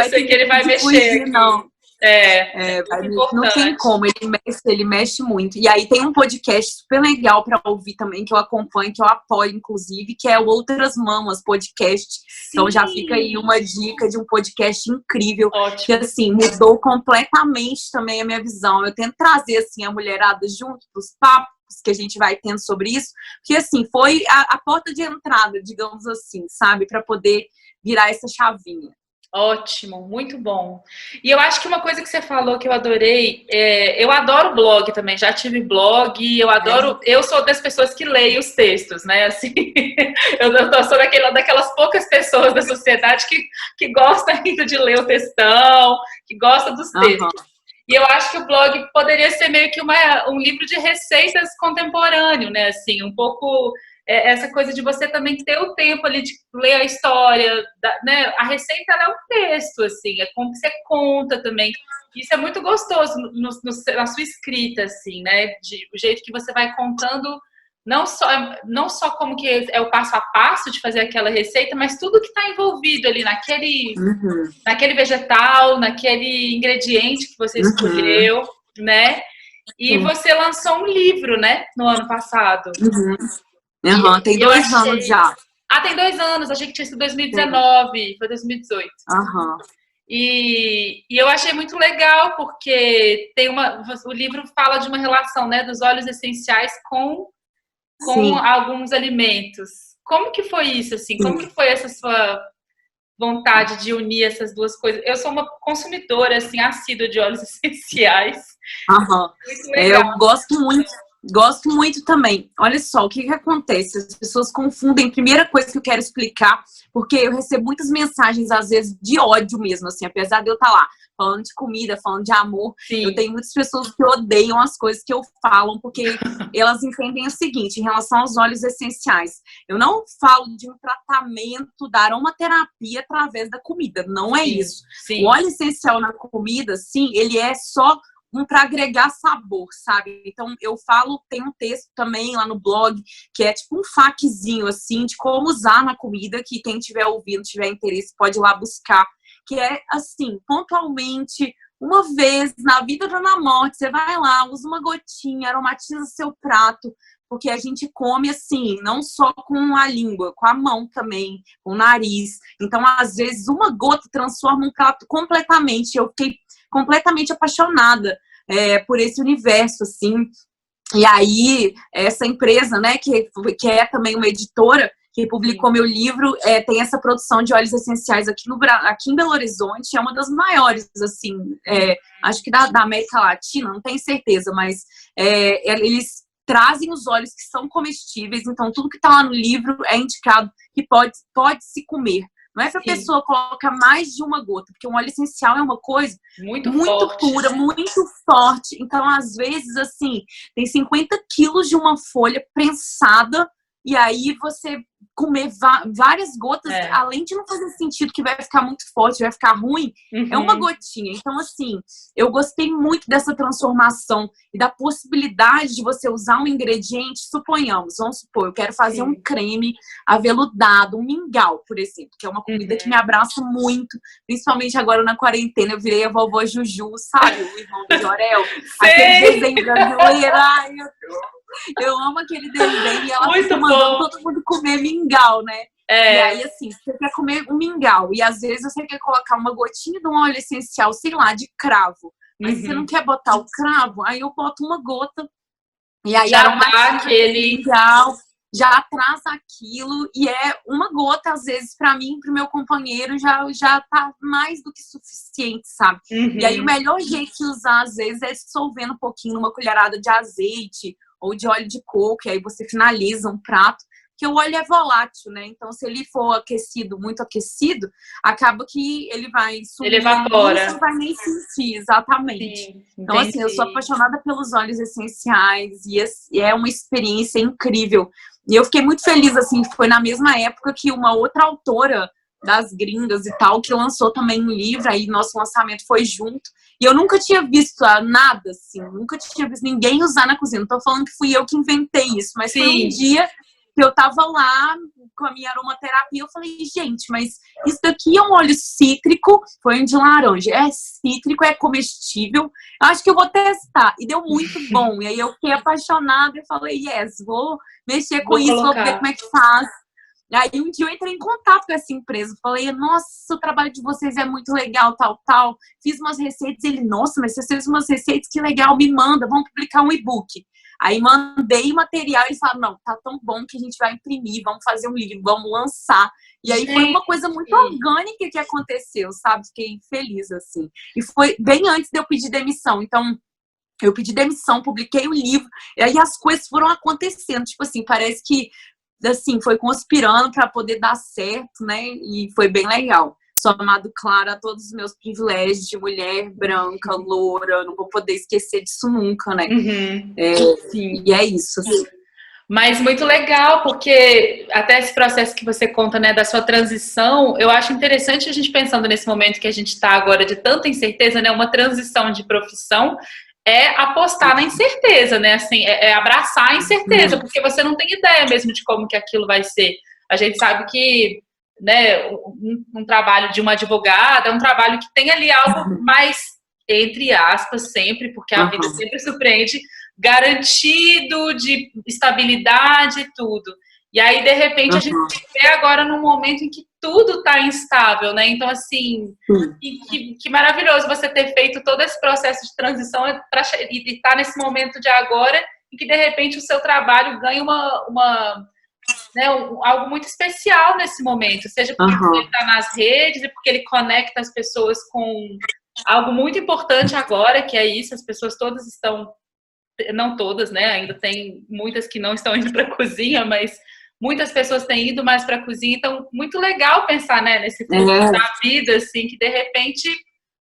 sei que ele vai mexer fugir, aqui. não. Não tem Importante. como, ele mexe muito. E aí tem um podcast super legal para ouvir também, que eu acompanho, que eu apoio, inclusive, que é o Outras Mamas Podcast. Sim. Então já fica aí uma dica de um podcast incrível. Ótimo. Que, assim, mudou completamente também a minha visão. Eu tento trazer, assim, a mulherada junto dos papos que a gente vai tendo sobre isso, porque, assim, foi a porta de entrada, digamos assim, sabe? Para poder virar essa chavinha. Ótimo, muito bom. E eu acho que uma coisa que você falou que eu adorei, eu adoro blog também, já tive blog, eu sou das pessoas que leio os textos, né, assim, eu sou daquelas poucas pessoas da sociedade que gosta ainda de ler o textão, que gosta dos textos. E eu acho que o blog poderia ser meio que um livro de receitas contemporâneo, né, assim, um pouco... essa coisa de você também ter o tempo ali de ler a história, né? A receita é um texto, assim, é como que você conta também. Isso é muito gostoso na sua escrita, assim, né? O jeito que você vai contando, não só como que é o passo a passo de fazer aquela receita, mas tudo que está envolvido ali naquele vegetal, naquele ingrediente que você escolheu, né? E você lançou um livro, né? No ano passado. Tem 2 anos já. Tem 2 anos, achei que tinha sido 2019, foi 2018. E eu achei muito legal, porque o livro fala de uma relação, né, dos óleos essenciais com alguns alimentos. Como que foi isso, assim? Como que foi essa sua vontade de unir essas duas coisas? Eu sou uma consumidora, assim, assídua de óleos essenciais. Muito legal. Eu gosto muito também. Olha só, o que acontece? As pessoas confundem. Primeira coisa que eu quero explicar, porque eu recebo muitas mensagens, às vezes, de ódio mesmo, assim, apesar de eu estar lá falando de comida, falando de amor. Sim. Eu tenho muitas pessoas que odeiam as coisas que eu falo, porque elas entendem o seguinte, em relação aos óleos essenciais. Eu não falo de um tratamento da aromaterapia através da comida, não é isso. Sim. O óleo essencial na comida, sim, ele é só para agregar sabor, sabe? Então, eu falo, tem um texto também lá no blog, que é tipo um faquezinho, assim, de como usar na comida, que quem tiver ouvindo, tiver interesse, pode ir lá buscar, que é, assim, pontualmente, uma vez na vida ou na morte, você vai lá, usa uma gotinha, aromatiza seu prato, porque a gente come, assim, não só com a língua, com a mão também, com o nariz. Então, às vezes, uma gota transforma um prato completamente. Eu fiquei completamente apaixonada por esse universo, assim. E aí, essa empresa, né, que é também uma editora, que publicou meu livro, tem essa produção de óleos essenciais aqui em Belo Horizonte, é uma das maiores, assim, acho que da América Latina, não tenho certeza, mas eles trazem os óleos que são comestíveis, então tudo que está lá no livro é indicado que pode se comer. Não é para a pessoa colocar mais de uma gota, porque um óleo essencial é uma coisa muito pura, muito forte. Então, às vezes, assim, tem 50 quilos de uma folha prensada, e aí você comer várias gotas, além de não fazer sentido que vai ficar muito forte, vai ficar ruim, é uma gotinha. Então, assim, eu gostei muito dessa transformação e da possibilidade de você usar um ingrediente, vamos supor, eu quero fazer um creme aveludado, um mingau, por exemplo, que é uma comida que me abraça muito, principalmente agora na quarentena, eu virei a vovó Juju, sabe? O irmão do Jorel, aquele desenho brasileiro, ai, meu Deus. Eu amo aquele desenho e ela muito fica mandando todo mundo comer mingau, né? E aí, assim, você quer comer um mingau e às vezes você quer colocar uma gotinha de um óleo essencial, sei lá, de cravo. Mas você não quer botar o cravo, aí eu boto uma gota e aí já dá aquele mingau, já traz aquilo e é uma gota, às vezes, pra mim, pro meu companheiro, já tá mais do que suficiente, sabe? E aí o melhor jeito de usar, às vezes, é dissolvendo um pouquinho numa colherada de azeite ou de óleo de coco, e aí você finaliza um prato, porque o óleo é volátil, né? Então, se ele for aquecido, muito aquecido, acaba que ele vai sumir. Ele evapora. Você não vai nem sentir, exatamente. Sim, então, assim, eu sou apaixonada pelos óleos essenciais e é uma experiência incrível. E eu fiquei muito feliz, assim, foi na mesma época que uma outra autora das gringas e tal, que lançou também um livro, aí nosso lançamento foi junto. E eu nunca tinha visto nada, assim, nunca tinha visto ninguém usar na cozinha. Não tô falando que fui eu que inventei isso, mas foi um dia que eu tava lá com a minha aromaterapia, eu falei, gente, mas isso daqui é um óleo cítrico, foi um de laranja, é cítrico, é comestível, eu acho que eu vou testar, e deu muito bom, e aí eu fiquei apaixonada, e falei, yes, vou mexer com Vou isso, vou ver colocar. como é que faz. Aí um dia eu entrei em contato com essa empresa, falei, nossa, o trabalho de vocês é muito legal, tal, tal. Fiz umas receitas, ele, nossa, mas você fez umas receitas, que legal, me manda, vamos publicar um e-book. Aí mandei o material e eles falaram, não, tá tão bom que a gente vai imprimir, vamos fazer um livro, vamos lançar. E aí foi uma coisa muito orgânica que aconteceu, sabe? Fiquei feliz, assim. E foi bem antes de eu pedir demissão, então... Eu pedi demissão, publiquei o livro, e aí as coisas foram acontecendo. Tipo assim, parece que assim, foi conspirando para poder dar certo, né? E foi bem legal. Somado, claro, a todos os meus privilégios de mulher branca, loura, não vou poder esquecer disso nunca, né? Uhum. Sim. E é isso. Assim. Mas muito legal, porque até esse processo que você conta, né, da sua transição, eu acho interessante a gente pensando nesse momento que a gente está agora de tanta incerteza, né? Uma transição de profissão é apostar na incerteza, né? Assim, é abraçar a incerteza, porque você não tem ideia mesmo de como que aquilo vai ser. A gente sabe que, né, um trabalho de uma advogada é um trabalho que tem ali algo mais, entre aspas, sempre, porque a vida sempre surpreende, garantido, de estabilidade e tudo. E aí, de repente, a gente se vê agora num momento em que tudo está instável, né? Então, assim, que maravilhoso você ter feito todo esse processo de transição e estar nesse momento de agora em que, de repente, o seu trabalho ganha né, algo muito especial nesse momento, seja porque ele está nas redes e porque ele conecta as pessoas com algo muito importante agora, que é isso, as pessoas todas estão, não todas, né? Ainda tem muitas que não estão indo para a cozinha, mas muitas pessoas têm ido mais para a cozinha, então muito legal pensar, né, nesse futuro da vida, assim, que de repente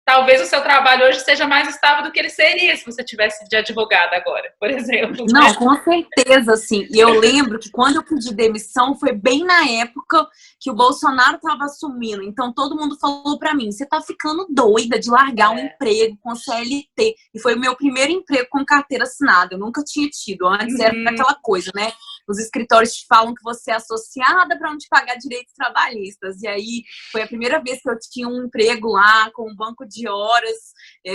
talvez o seu trabalho hoje seja mais estável do que ele seria se você tivesse de advogada agora, por exemplo. Não, né? Com certeza, sim. E eu lembro que quando eu pedi demissão foi bem na época que o Bolsonaro estava assumindo. Então todo mundo falou para mim, você tá ficando doida de largar um emprego com CLT. E foi o meu primeiro emprego com carteira assinada. Eu nunca tinha tido. Antes era aquela coisa, né? Os escritórios te falam que você é associada para não te pagar direitos trabalhistas. E aí foi a primeira vez que eu tinha um emprego lá com um banco de horas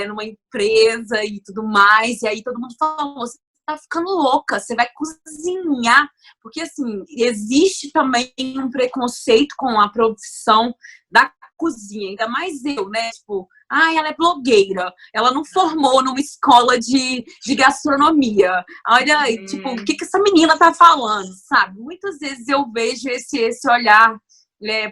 numa empresa e tudo mais. E aí todo mundo falou, você tá ficando louca, você vai cozinhar. Porque, assim, existe também um preconceito com a profissão da cozinha. Ainda mais eu, né? Tipo, ela é blogueira. Ela não formou numa escola de gastronomia. Olha aí, tipo, o que essa menina tá falando, sabe? Muitas vezes eu vejo esse olhar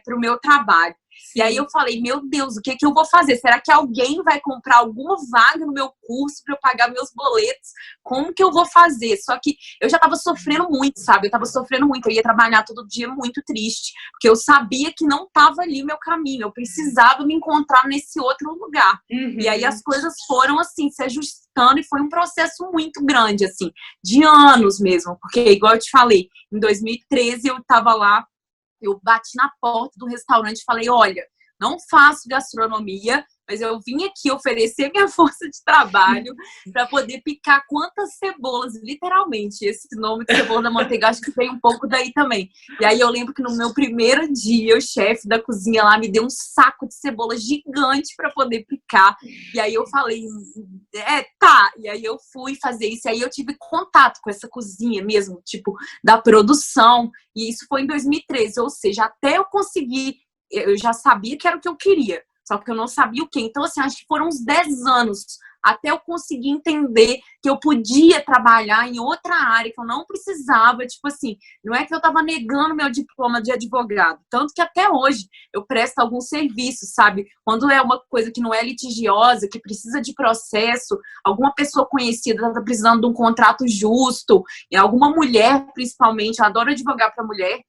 pro meu trabalho. Sim. E aí eu falei, meu Deus, o que eu vou fazer? Será que alguém vai comprar alguma vaga no meu curso para eu pagar meus boletos? Como que eu vou fazer? Só que eu já tava sofrendo muito, sabe? Eu tava sofrendo muito. Eu ia trabalhar todo dia muito triste, porque eu sabia que não tava ali o meu caminho. Eu precisava me encontrar nesse outro lugar. E aí as coisas foram, assim, se ajustando e foi um processo muito grande, assim, de anos mesmo. Porque, igual eu te falei, em 2013 eu tava lá, eu bati na porta do restaurante e falei, olha, não faço gastronomia, mas eu vim aqui oferecer minha força de trabalho para poder picar quantas cebolas, literalmente, esse nome de cebola da manteiga, acho que veio um pouco daí também. E aí eu lembro que no meu primeiro dia, o chefe da cozinha lá me deu um saco de cebola gigante para poder picar. E aí eu falei, tá. E aí eu fui fazer isso. E aí eu tive contato com essa cozinha mesmo, tipo, da produção. E isso foi em 2013, ou seja, até eu conseguir, eu já sabia que era o que eu queria. Só que eu não sabia o quê. Então, assim, acho que foram uns 10 anos até eu conseguir entender que eu podia trabalhar em outra área, que eu não precisava, tipo assim, não é que eu tava negando meu diploma de advogado. Tanto que até hoje eu presto alguns serviços, sabe? Quando é uma coisa que não é litigiosa, que precisa de processo, alguma pessoa conhecida tá precisando de um contrato justo, e alguma mulher, principalmente, eu adoro advogar para mulher,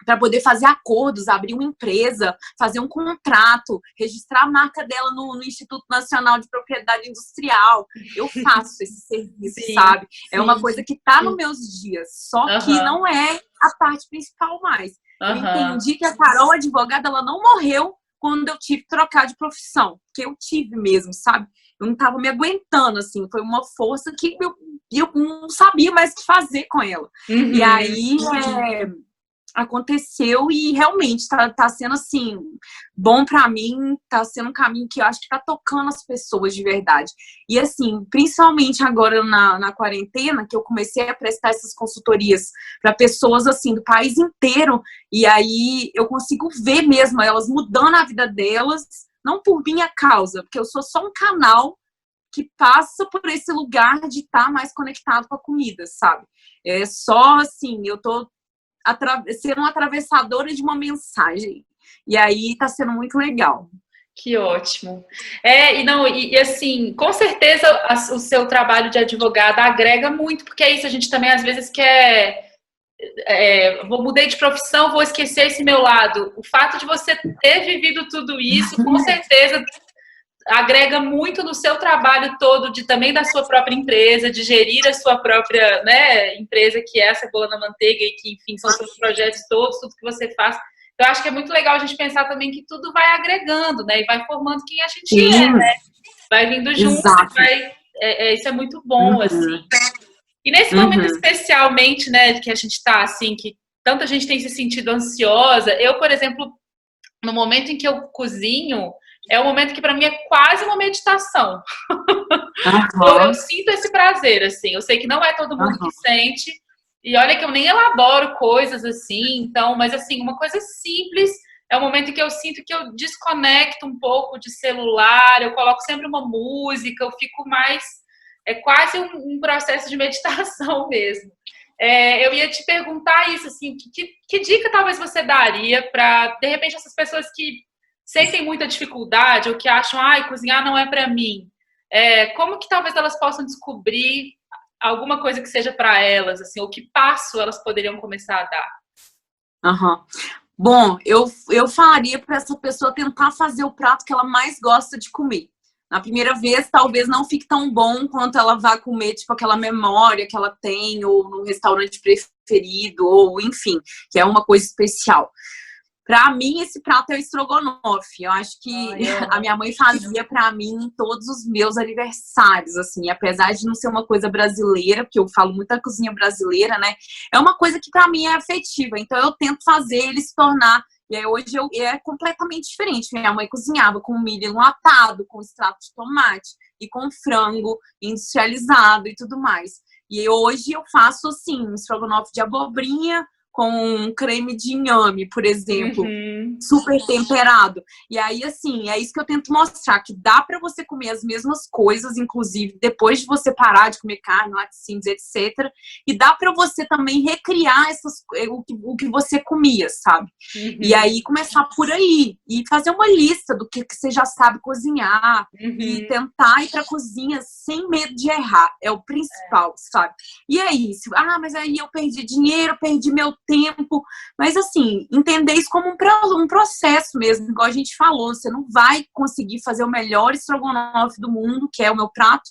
para poder fazer acordos, abrir uma empresa, fazer um contrato, registrar a marca dela no Instituto Nacional de Propriedade Industrial. Eu faço esse serviço, sim, sabe? Sim. É uma coisa que tá nos meus dias, só que não é a parte principal mais. Eu entendi que a Carol, advogada, ela não morreu quando eu tive que trocar de profissão, que eu tive mesmo, sabe? Eu não tava me aguentando, assim, foi uma força que eu não sabia mais o que fazer com ela. E aí aconteceu e realmente tá sendo assim, bom pra mim, tá sendo um caminho que eu acho que tá tocando as pessoas de verdade. E assim, principalmente agora na quarentena, que eu comecei a prestar essas consultorias para pessoas assim do país inteiro, e aí eu consigo ver mesmo elas mudando a vida delas, não por minha causa, porque eu sou só um canal que passa por esse lugar de estar mais conectado com a comida, sabe? É só assim, eu tô sendo uma atravessadora de uma mensagem. E aí tá sendo muito legal. Que ótimo. E assim, com certeza o seu trabalho de advogada agrega muito, porque é isso, a gente também às vezes quer. Mudei de profissão, vou esquecer esse meu lado. O fato de você ter vivido tudo isso, com certeza agrega muito no seu trabalho todo, também da sua própria empresa, de gerir a sua própria, né, empresa, que é a Cebola na Manteiga, e que, enfim, são seus projetos todos, tudo que você faz. Então, eu acho que é muito legal a gente pensar também que tudo vai agregando, né, e vai formando quem a gente é, né? Vai vindo junto, isso é muito bom, assim. E nesse momento especialmente, né, que a gente está assim, que tanta gente tem se sentido ansiosa, eu, por exemplo, no momento em que eu cozinho, é um momento que para mim é quase uma meditação. Eu sinto esse prazer, assim. Eu sei que não é todo mundo que sente. E olha que eu nem elaboro coisas assim, então, mas assim, uma coisa simples é o momento em que eu sinto que eu desconecto um pouco de celular, eu coloco sempre uma música, eu fico mais. É quase um processo de meditação mesmo. Eu ia te perguntar isso, assim, que dica talvez você daria para, de repente, essas pessoas que sentem muita dificuldade ou que acham, cozinhar não é para mim. Como que talvez elas possam descobrir alguma coisa que seja para elas, assim, ou que passo elas poderiam começar a dar? Bom, eu falaria para essa pessoa tentar fazer o prato que ela mais gosta de comer. Na primeira vez, talvez não fique tão bom quanto ela vá comer, tipo, aquela memória que ela tem, ou no restaurante preferido, ou enfim, que é uma coisa especial. Pra mim, esse prato é o estrogonofe. Eu acho que a minha mãe fazia pra mim em todos os meus aniversários, assim. Apesar de não ser uma coisa brasileira, porque eu falo muita cozinha brasileira, né? É uma coisa que pra mim é afetiva. Então, eu tento fazer ele se tornar... E aí, hoje é completamente diferente. Minha mãe cozinhava com milho enlatado, com extrato de tomate e com frango industrializado e tudo mais. E hoje eu faço, assim, um estrogonofe de abobrinha, com um creme de inhame, por exemplo, super temperado. E aí, assim, é isso que eu tento mostrar, que dá para você comer as mesmas coisas, inclusive, depois de você parar de comer carne, laticínios, etc. E dá para você também recriar o que você comia, sabe? E aí, começar por aí. E fazer uma lista do que você já sabe cozinhar. E tentar ir pra cozinha sem medo de errar. É o principal, sabe? E aí, mas aí eu perdi dinheiro, perdi meu tempo, mas assim, entender isso como um processo mesmo, igual a gente falou, você não vai conseguir fazer o melhor estrogonofe do mundo, que é o meu prato,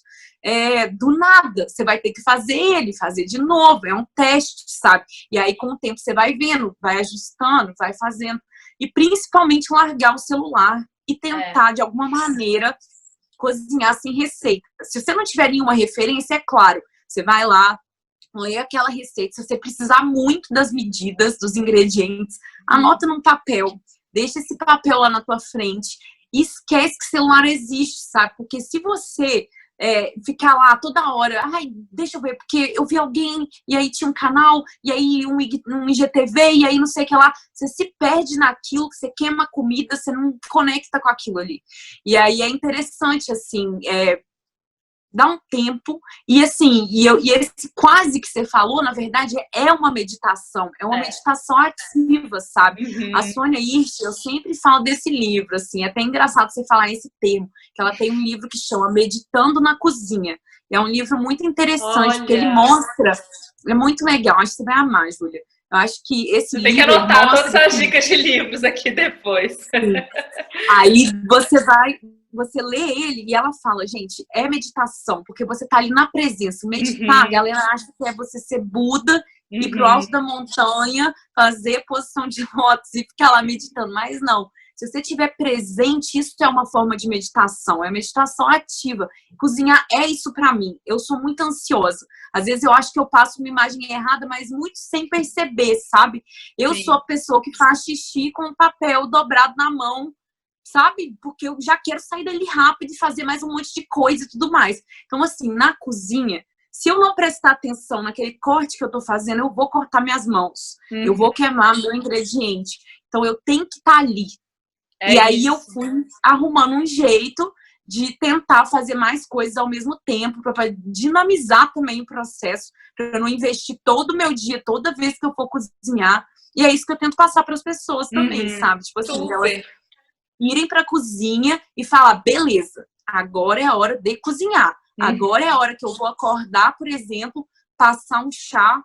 do nada, você vai ter que fazer ele, fazer de novo, é um teste, sabe? E aí com o tempo você vai vendo, vai ajustando, vai fazendo, e principalmente largar o celular e tentar de alguma maneira cozinhar sem receita. Se você não tiver nenhuma referência, é claro, você vai lá, lê aquela receita, se você precisar muito das medidas, dos ingredientes, anota num papel, deixa esse papel lá na tua frente e esquece que celular existe, sabe? Porque se você ficar lá toda hora, deixa eu ver, porque eu vi alguém, e aí tinha um canal, e aí um IGTV, e aí não sei o que lá, você se perde naquilo, você queima a comida, você não conecta com aquilo ali. E aí é interessante, assim, dá um tempo, e assim, e esse quase que você falou, na verdade, é uma meditação, é uma meditação ativa, sabe? A Sônia Hirsch, eu sempre falo desse livro, assim, é até engraçado você falar esse termo, que ela tem um livro que chama Meditando na Cozinha, é um livro muito interessante, porque ele mostra, é muito legal, acho que você vai amar, Júlia. Eu acho que esse livro... Tem que anotar todas as dicas de livros aqui depois. Aí você lê ele e ela fala, gente, é meditação, porque você tá ali na presença. Meditar, a galera acha que é você ser Buda, ir pro alto da montanha, fazer posição de lótus e ficar lá meditando. Mas não. Se você estiver presente, isso é uma forma de meditação, é meditação ativa. Cozinhar é isso pra mim. Eu sou muito ansiosa. Às vezes eu acho que eu passo uma imagem errada, mas muito sem perceber, sabe? Eu Sim. sou a pessoa que faz xixi com o papel dobrado na mão, sabe? Porque eu já quero sair dali rápido e fazer mais um monte de coisa e tudo mais. Então, assim, na cozinha, se eu não prestar atenção naquele corte que eu tô fazendo, eu vou cortar minhas mãos. Eu vou queimar meu ingrediente. Então, eu tenho que estar ali. E aí eu fui arrumando um jeito de tentar fazer mais coisas ao mesmo tempo, para dinamizar também o processo, para não investir todo o meu dia, toda vez que eu for cozinhar. E é isso que eu tento passar para as pessoas também, sabe? Tipo assim, elas irem para a cozinha e falar, beleza, agora é a hora de cozinhar. Agora é a hora que eu vou acordar, por exemplo, passar um chá,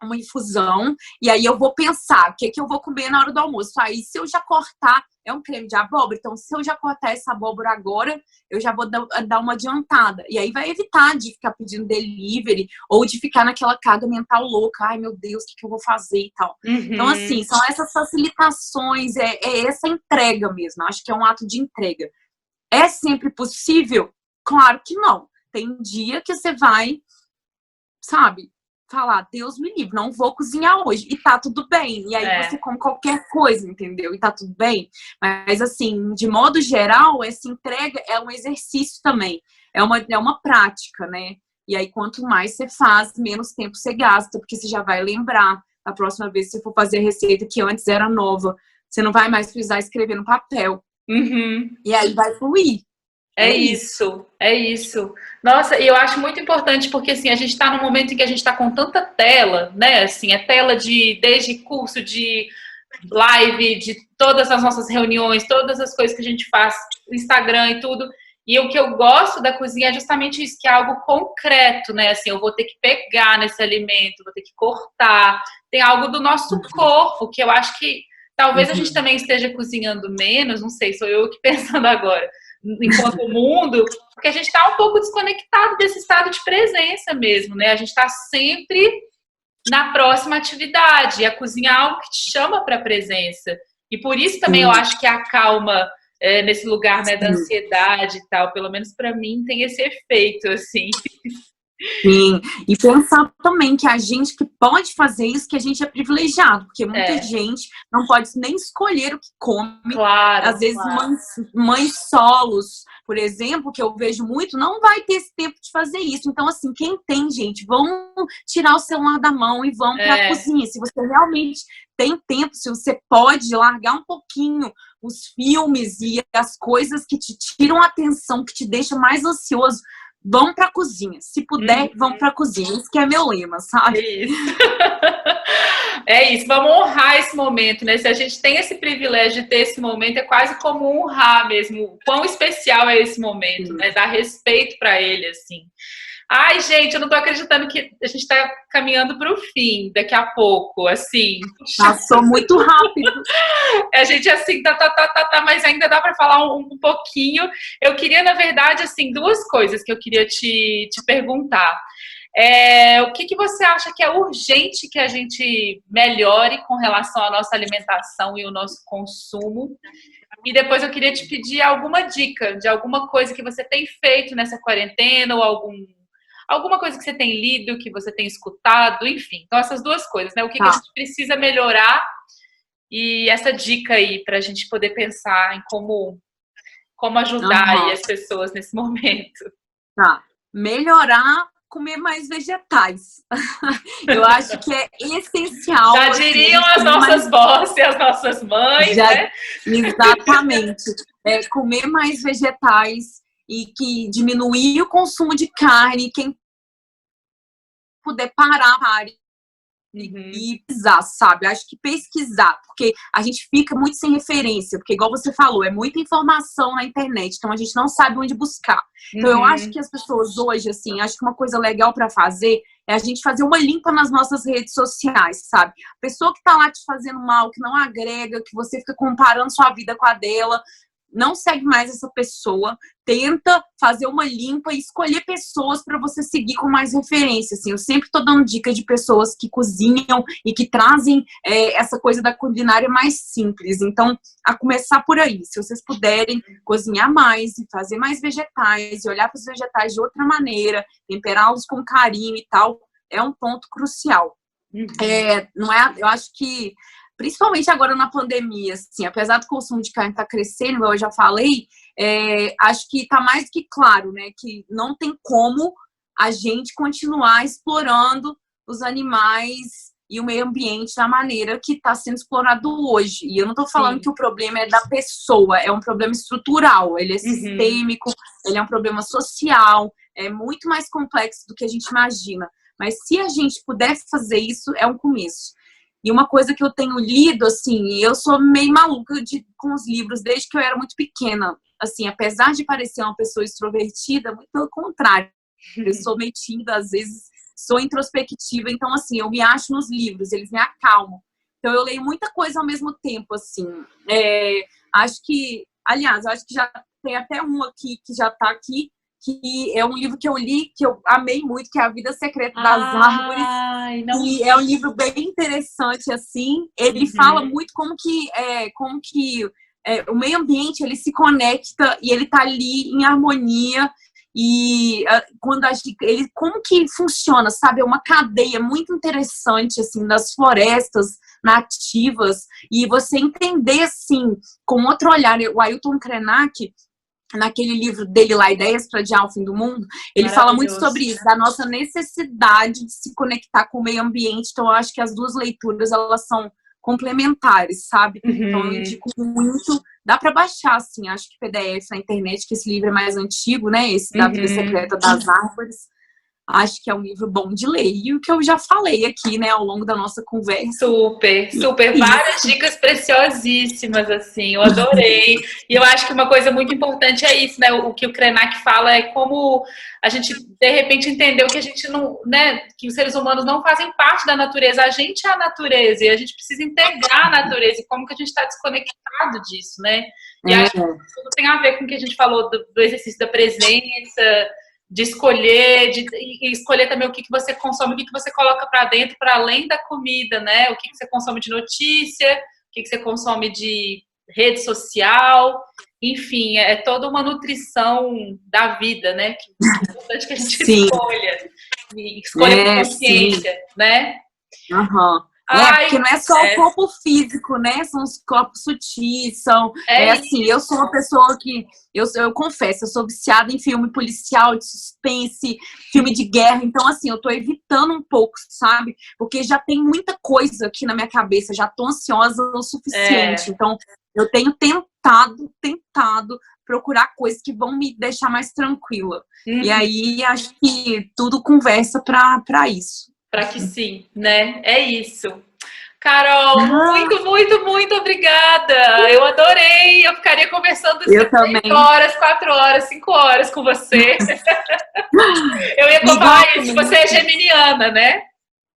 uma infusão, e aí eu vou pensar o que eu vou comer na hora do almoço. Aí, se eu já cortar, é um creme de abóbora, então se eu já cortar essa abóbora agora, eu já vou dar uma adiantada. E aí vai evitar de ficar pedindo delivery ou de ficar naquela carga mental louca. Ai, meu Deus, o que eu vou fazer e tal. Então, assim, são essas facilitações, é essa entrega mesmo. Acho que é um ato de entrega. É sempre possível? Claro que não. Tem dia que você vai, sabe, falar, Deus me livre, não vou cozinhar hoje. E tá tudo bem. E aí você come qualquer coisa, entendeu? E tá tudo bem. Mas, assim, de modo geral, essa entrega é um exercício também. É uma prática, né? E aí, quanto mais você faz, menos tempo você gasta, porque você já vai lembrar. A próxima vez que você for fazer a receita que antes era nova, você não vai mais precisar escrever no papel. E aí vai fluir. É isso, é isso. Nossa, e eu acho muito importante porque assim, a gente está num momento em que a gente está com tanta tela, né? Assim, é tela desde curso de live, de todas as nossas reuniões, todas as coisas que a gente faz, Instagram e tudo. E o que eu gosto da cozinha é justamente isso, que é algo concreto, né? Assim, eu vou ter que pegar nesse alimento, vou ter que cortar. Tem algo do nosso corpo que eu acho que talvez a gente também esteja cozinhando menos, não sei, sou eu que pensando agora enquanto mundo, porque a gente está um pouco desconectado desse estado de presença mesmo, né? A gente está sempre na próxima atividade, e a cozinha é algo que te chama para a presença. E por isso também eu acho que a calma nesse lugar, né, da ansiedade e tal, pelo menos para mim, tem esse efeito, assim. Sim, e pensar também que a gente que pode fazer isso, que a gente é privilegiado, porque muita gente não pode nem escolher o que come. Claro. Às vezes mães solos, por exemplo, que eu vejo muito, não vai ter esse tempo de fazer isso. Então, assim, quem tem, gente, vão tirar o celular da mão e vão para a cozinha. Se você realmente tem tempo, se você pode largar um pouquinho os filmes e as coisas que te tiram a atenção, que te deixam mais ansioso, vão pra cozinha. Se puder, vão pra cozinha. Isso que é meu lema, sabe? É isso. É isso. Vamos honrar esse momento, né? Se a gente tem esse privilégio de ter esse momento, é quase como honrar mesmo. O quão especial é esse momento, né? Dar respeito pra ele, assim. Ai, gente, eu não tô acreditando que a gente tá caminhando pro fim daqui a pouco, assim. Passou muito rápido. A gente, assim, mas ainda dá para falar um pouquinho. Eu queria, na verdade, assim, duas coisas que eu queria te perguntar. O que você acha que é urgente que a gente melhore com relação à nossa alimentação e o nosso consumo? E depois eu queria te pedir alguma dica de alguma coisa que você tem feito nessa quarentena ou alguma coisa que você tem lido, que você tem escutado, enfim. Então, essas duas coisas, né? O que a gente precisa melhorar e essa dica aí para a gente poder pensar em como ajudar aí as pessoas nesse momento. Melhorar, comer mais vegetais. Eu acho que é essencial. Já diriam as nossas vozes e as nossas mães, né? Exatamente. Comer mais vegetais e que diminuir o consumo de carne. Quem puder parar, pare. E pesquisar, sabe? Acho que pesquisar, porque a gente fica muito sem referência, porque igual você falou, é muita informação na internet, então a gente não sabe onde buscar. Então eu acho que as pessoas hoje, assim, acho que uma coisa legal para fazer é a gente fazer uma limpa nas nossas redes sociais, sabe? A pessoa que tá lá te fazendo mal, que não agrega, que você fica comparando sua vida com a dela, não segue mais essa pessoa, tenta fazer uma limpa e escolher pessoas para você seguir com mais referência, assim. Eu sempre tô dando dica de pessoas que cozinham e que trazem essa coisa da culinária mais simples. Então, a começar por aí, se vocês puderem cozinhar mais e fazer mais vegetais e olhar para os vegetais de outra maneira, temperá-los com carinho e tal, é um ponto crucial. Não é, eu acho que principalmente agora na pandemia, assim, apesar do consumo de carne estar crescendo, como eu já falei, acho que está mais do que claro, né, que não tem como a gente continuar explorando os animais e o meio ambiente da maneira que está sendo explorado hoje. E eu não estou falando que o problema é da pessoa, é um problema estrutural, ele é sistêmico, ele é um problema social, é muito mais complexo do que a gente imagina. Mas se a gente puder fazer isso, é um começo. E uma coisa que eu tenho lido, assim, eu sou meio maluca com os livros desde que eu era muito pequena. Assim, apesar de parecer uma pessoa extrovertida, muito pelo contrário. Eu sou meio tímida, às vezes sou introspectiva. Então, assim, eu me acho nos livros, eles me acalmam. Então, eu leio muita coisa ao mesmo tempo, assim. Acho que, aliás, acho que já tem até um aqui que já tá aqui, que é um livro que eu li, que eu amei muito, que é A Vida Secreta das Árvores. E é um livro bem interessante, assim. Ele fala muito como que o meio ambiente, ele se conecta e ele tá ali em harmonia. E quando como que funciona, sabe? É uma cadeia muito interessante, assim, das florestas nativas. E você entender, assim, com outro olhar. O Ailton Krenak, naquele livro dele lá, Ideias para Adiar o Fim do Mundo, ele fala muito sobre isso, da nossa necessidade de se conectar com o meio ambiente. Então, eu acho que as duas leituras, elas são complementares, sabe? Então, eu indico muito. Dá para baixar, assim, acho que PDF na internet, que esse livro é mais antigo, né? Esse da Vida Secreta das Árvores. Acho que é um livro bom de ler. E o que eu já falei aqui, né, ao longo da nossa conversa. Super, super. Várias dicas preciosíssimas, assim. Eu adorei. E eu acho que uma coisa muito importante é isso, né? O que o Krenak fala é como a gente, de repente, entendeu que a gente não, né? Que os seres humanos não fazem parte da natureza. A gente é a natureza e a gente precisa integrar a natureza. E como que a gente está desconectado disso, né? E acho que tudo tem a ver com o que a gente falou do exercício da presença, de escolher, e escolher também o que você consome, o que você coloca para dentro, para além da comida, né? O que você consome de notícia, o que você consome de rede social, enfim, é toda uma nutrição da vida, né? Que é importante que a gente escolha, e escolha com consciência, né? Porque não é só o corpo físico, né? São os corpos sutis, assim, eu sou uma pessoa que, eu confesso, eu sou viciada em filme policial, de suspense, filme de guerra, então assim, eu tô evitando um pouco, sabe? Porque já tem muita coisa aqui na minha cabeça, já tô ansiosa o suficiente, então eu tenho tentado procurar coisas que vão me deixar mais tranquila. E aí, acho que tudo conversa pra isso. Para que sim, né? É isso. Carol, muito, muito, muito obrigada. Eu adorei. Eu ficaria conversando 3 horas, 4 horas, 5 horas com você. Eu ia falar isso. Você é geminiana, né?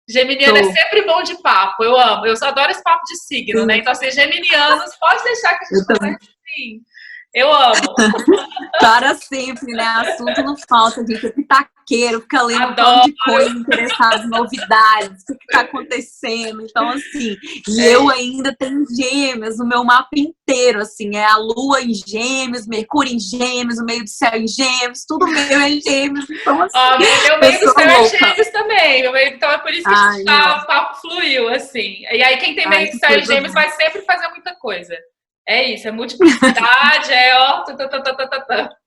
Geminiana é sempre bom de papo. Eu amo. Eu só adoro esse papo de signo, né? Então, assim, geminianos, pode deixar que a gente converse assim. Eu amo. Para sempre, né? Assunto não falta, gente. É pitaqueiro, fica lendo um monte de coisa, interessado em novidades, o que está acontecendo. Então, assim, e eu ainda tenho gêmeos no meu mapa inteiro, assim, é a lua em gêmeos, Mercúrio em gêmeos, o meio do céu em gêmeos, tudo meu é em gêmeos. Então, assim, meu meio do céu é gêmeos também. Então é por isso que o papo fluiu, assim. E aí, quem tem meio do céu em gêmeos vai sempre fazer muita coisa. É isso, é multiplicidade,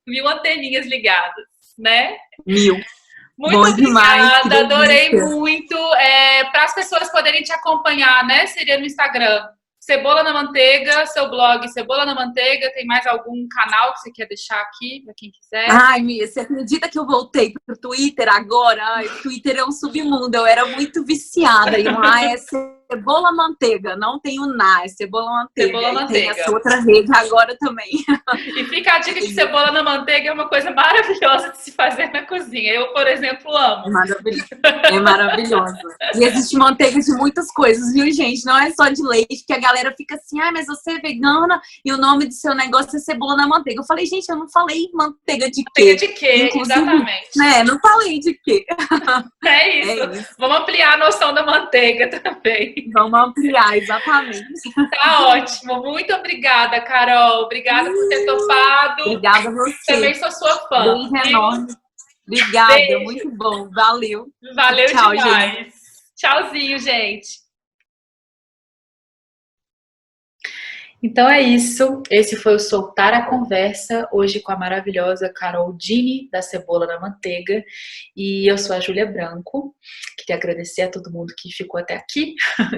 mil anteninhas ligadas, né? Muito bom obrigada, demais, adorei muito. Para as pessoas poderem te acompanhar, né? Seria no Instagram. Cebola na Manteiga, seu blog Cebola na Manteiga. Tem mais algum canal que você quer deixar aqui para quem quiser? Ai, Mia, você acredita que eu voltei pro Twitter agora? Ai, o Twitter é um submundo. Eu era muito viciada. E lá é Cebola Manteiga, não tem o Na, é Cebola Manteiga. Cebola Manteiga. Tem essa outra rede agora também. E fica a dica que cebola na manteiga é uma coisa maravilhosa de se fazer na cozinha. Eu, por exemplo, amo. É maravilhoso. E existe manteiga de muitas coisas, viu, gente? Não é só de leite, que a galera fica assim, mas você é vegana e o nome do seu negócio é cebola na manteiga. Eu falei, gente, eu não falei manteiga de quê? Manteiga de quê? Inclusive, exatamente. Né? Não falei de quê. É isso. Vamos ampliar a noção da manteiga também. Vamos ampliar, exatamente. Tá ótimo. Muito obrigada, Carol. Obrigada por ter topado. Obrigada a você. Também sou sua fã. Beijo enorme. Obrigada, Beijo. muito bom. Valeu. Valeu Tchau, demais. gente. Tchauzinho, gente. Então é isso, esse foi o Soltar a Conversa, hoje com a maravilhosa Carol Dini, da Cebola na Manteiga, e eu sou a Júlia Branco. Queria agradecer a todo mundo que ficou até aqui,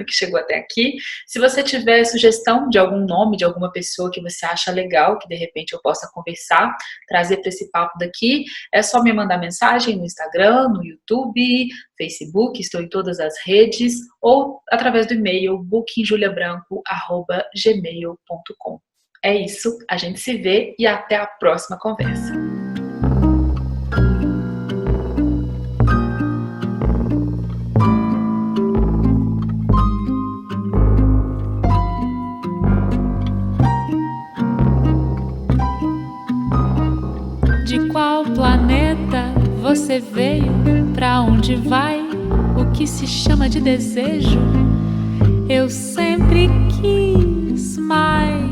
que chegou até aqui. Se você tiver sugestão de algum nome, de alguma pessoa que você acha legal, que de repente eu possa conversar, trazer para esse papo daqui, é só me mandar mensagem no Instagram, no YouTube, Facebook, estou em todas as redes, ou através do e-mail bookingjuliabranco@gmail.com. É isso, a gente se vê e até a próxima conversa. De qual planeta você veio? Pra onde vai? O que se chama de desejo? Eu sempre quis mais.